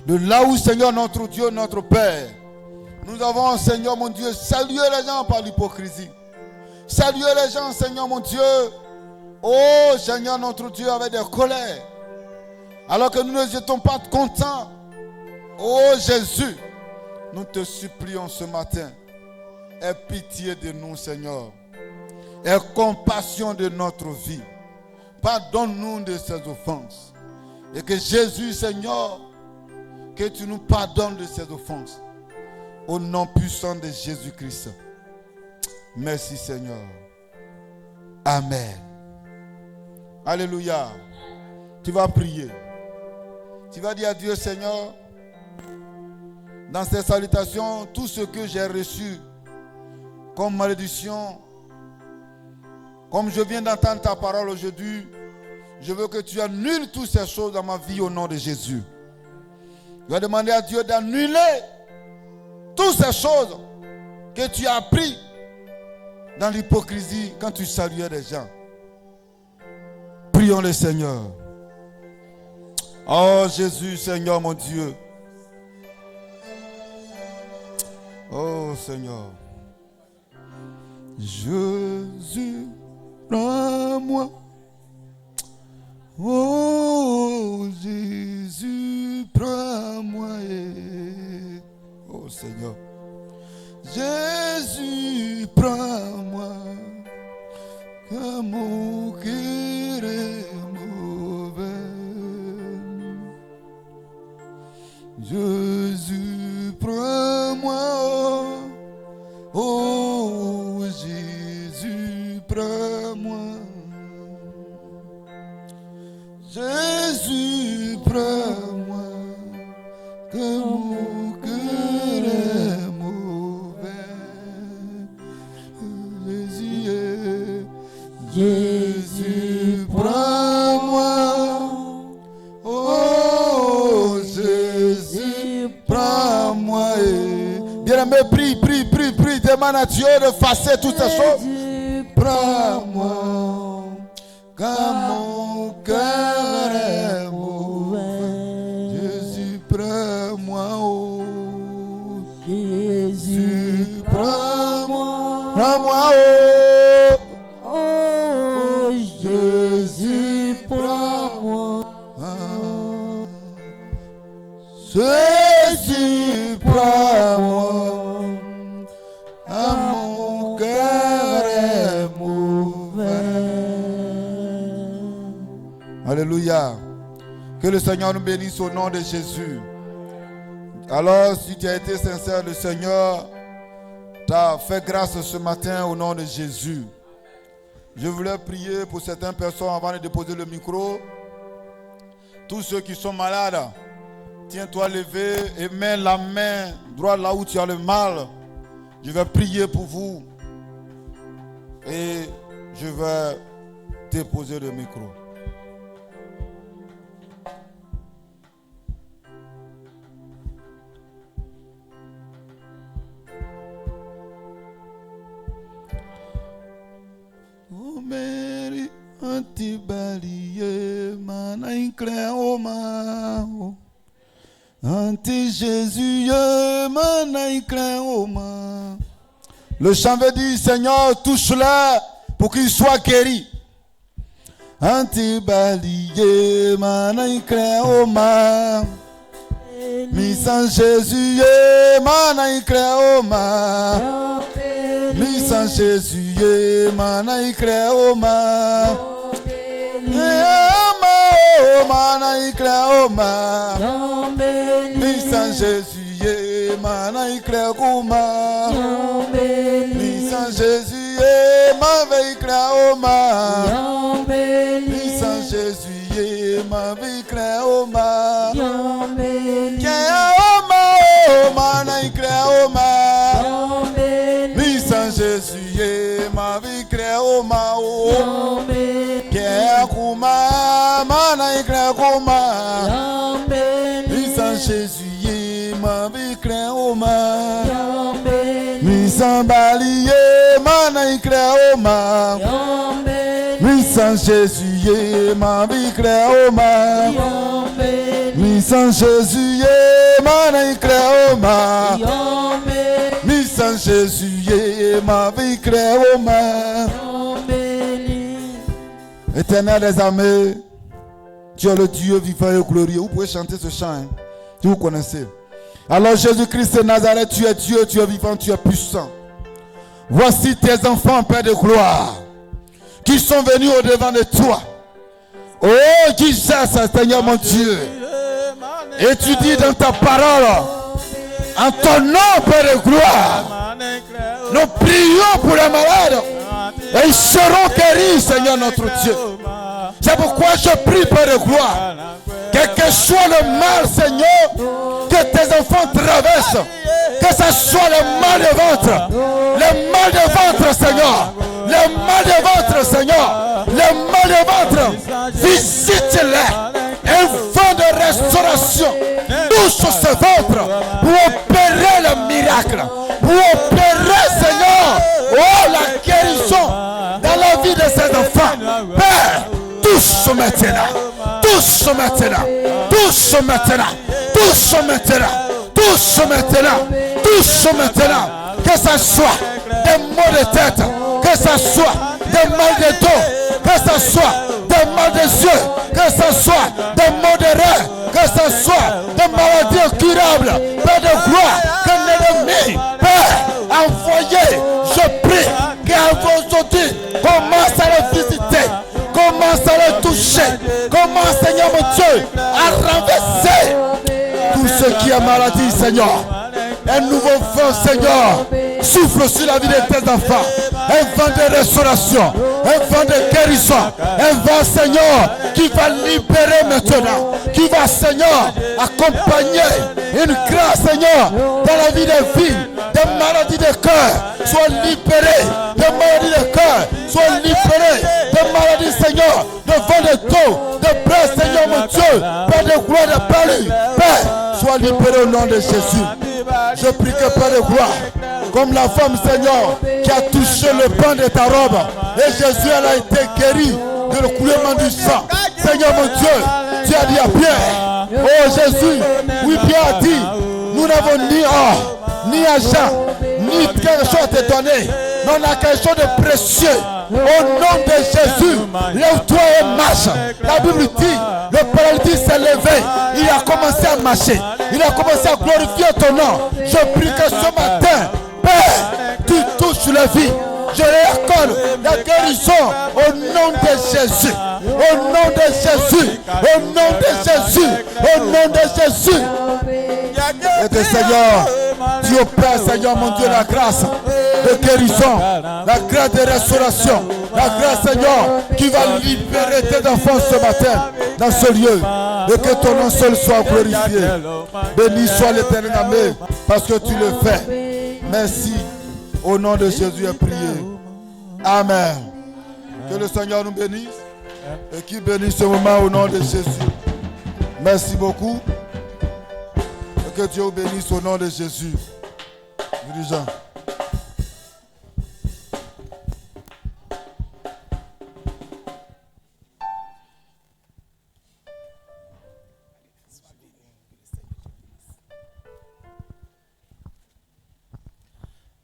Speaker 1: De là où, Seigneur, notre Dieu, notre Père, nous avons, Seigneur, mon Dieu, salué les gens par l'hypocrisie. Salué les gens, Seigneur, mon Dieu. Oh Seigneur, notre Dieu, avec des colères. Alors que nous n'étions pas contents. Oh Jésus, nous te supplions ce matin. Aie pitié de nous, Seigneur. Aie compassion de notre vie. Pardonne-nous de ces offenses. Et que Jésus, Seigneur, que tu nous pardonnes de ces offenses. Au nom puissant de Jésus-Christ. Merci Seigneur. Amen. Alléluia. Tu vas prier. Tu vas dire à Dieu, Seigneur, dans ces salutations, tout ce que j'ai reçu comme malédiction, comme je viens d'entendre ta parole aujourd'hui, je veux que tu annules toutes ces choses dans ma vie au nom de Jésus. Je vais demander à Dieu d'annuler toutes ces choses que tu as appris dans l'hypocrisie quand tu saluais les gens. Prions le Seigneur. Oh Jésus, Seigneur mon Dieu. Oh Seigneur. Jésus, prends-moi. Oh Jésus, prends-moi. Oh Seigneur. Jésus, prends-moi. Que mon cœur est mauvais. Jésus, prends-moi. Oh Jésus, prends-moi. Jésus, prends-moi. Que mon cœur est mauvais. Jésus, prends-moi. Oh Jésus, prends-moi. Bien-aimé, prie, demande à Dieu de effacer toutes ces choses. Prends-moi, car mon cœur est mauvais. Jésus, prends-moi. Oh Jésus, prends-moi. Prends-moi. Oh Jésus, prends-moi. Jésus, prends-moi. Mon cœur est mauvais. Alléluia. Que le Seigneur nous bénisse au nom de Jésus. Alors, si tu as été sincère, le Seigneur t'a fait grâce ce matin au nom de Jésus. Je voulais prier pour certaines personnes avant de déposer le micro. Tous ceux qui sont malades, tiens-toi levé et mets la main droite là où tu as le mal. Je vais prier pour vous et je vais déposer le micro. Oh Mary, anti-balié, manainclé, oh ma. Anti-Jésus, manainclé, oh ma. Le chant veut dire, Seigneur, touche-le pour qu'il soit guéri. Anti-balié, manainclé, oh ma. Mi sans Jésus, manainclé, oh ma. Mi sans Jésus, manainclé, oh ma. Manainclé, oh ma. Mi sans Jésus, manainclé, oh ma. Mi sans Jésus, ma veille oh ma. Mi sans Jésus, ma veille oh ma. Oh ma, manainclé, oh ma. Mi sans Jésus, ma veille oh ma. Kuma, manainclé, oh ma. Mi sans Jésus, ma veille oh ma. Mi sans balié, manainclé, oh ma. Mi sans Jésus, ma veille oh ma. Mi sans Jésus, manainclé, oh ma. Mi sans Jésus, ma veille oh ma. Éternel des armées, tu es le Dieu vivant et glorieux. Vous pouvez chanter ce chant, hein, si vous connaissez. Alors Jésus-Christ de Nazareth, tu es Dieu, tu es vivant, tu es puissant. Voici tes enfants, Père de gloire, qui sont venus au-devant de toi, Oh Jesus, Seigneur mon Dieu. Et tu dis dans ta parole, en ton nom, Père de gloire, nous prions pour les malades et ils seront guéris, Seigneur notre Dieu. C'est pourquoi je prie, Père de gloire, quel que soit le mal, Seigneur, que tes enfants traversent, que ce soit le mal de ventre, le mal de ventre, Seigneur, le mal de ventre, Seigneur, le mal de ventre, visite-les. Un vent de restauration touche ce ventre pour opérer le miracle, pour opérer, Seigneur, oh, la guérison dans la vie de ces enfants. Père, touche maintenant, touche maintenant, touche maintenant, touche maintenant, touche maintenant, touche maintenant, que ce soit des maux de tête, que ce soit des mal de dos, que ce soit des mal des yeux, que ce soit des maux de rein, que ce soit des maladies incurables, Père de gloire, que l'ennemi, Père, envoyé, je prie qu'aujourd'hui commence à les visiter, commence à les toucher, commence, Seigneur mon Dieu, à renverser tout ce qui est maladie, Seigneur. Un nouveau vent, Seigneur, souffle sur la vie de tes enfants. Un vent de restauration, un vent de guérison, un vent, Seigneur, qui va libérer maintenant, qui va, Seigneur, accompagner une grâce, Seigneur, dans la vie des filles, des maladies de cœur, soient libérées, des maladies de cœur, soient libérées, des maladies, Seigneur, de vent de dos, de bras, Seigneur, mon Dieu, Père de gloire, de palu, Père, sois libéré au nom de Jésus. Je prie que Père de gloire, comme la femme, Seigneur, qui a touché le pan de ta robe, et Jésus, elle a été guérie de le coulement du sang. Seigneur mon Dieu, tu as dit à Pierre, oh Jésus, oui, Pierre a dit, nous n'avons ni or, ni argent, ni quelque chose à te donner, mais on a quelque chose de précieux. Au nom de Jésus, lève-toi et marche. La Bible dit, le paralytique s'est levé, il a commencé à marcher, il a commencé à glorifier ton nom. Je prie que ce matin, Père, tu touches la vie. Je lui accorde la guérison au nom de Jésus. Au nom de Jésus. Au nom de Jésus. Au nom de Jésus. Et que Seigneur, tu opères, Seigneur mon Dieu, la grâce de guérison, la grâce de restauration, la grâce, Seigneur, qui va libérer tes enfants ce matin dans ce lieu. Et que ton nom seul soit glorifié. Béni soit l'Éternel aimé, parce que tu le fais. Merci. Au nom de Jésus est prié. Amen. Que le Seigneur nous bénisse et qu'il bénisse ce moment au nom de Jésus. Merci beaucoup. Et que Dieu vous bénisse au nom de Jésus. Dirigeant.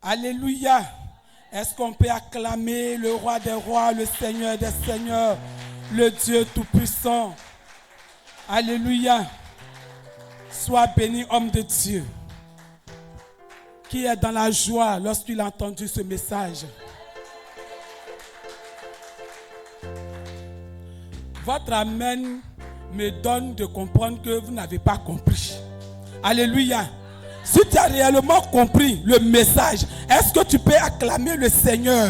Speaker 2: Alléluia. Est-ce qu'on peut acclamer le roi des rois, le Seigneur des seigneurs, le Dieu tout-puissant? Alléluia. Sois béni, homme de Dieu, qui est dans la joie lorsqu'il a entendu ce message. Votre amen me donne de comprendre que vous n'avez pas compris. Alléluia. Si tu as réellement compris le message, est-ce que tu peux acclamer le Seigneur?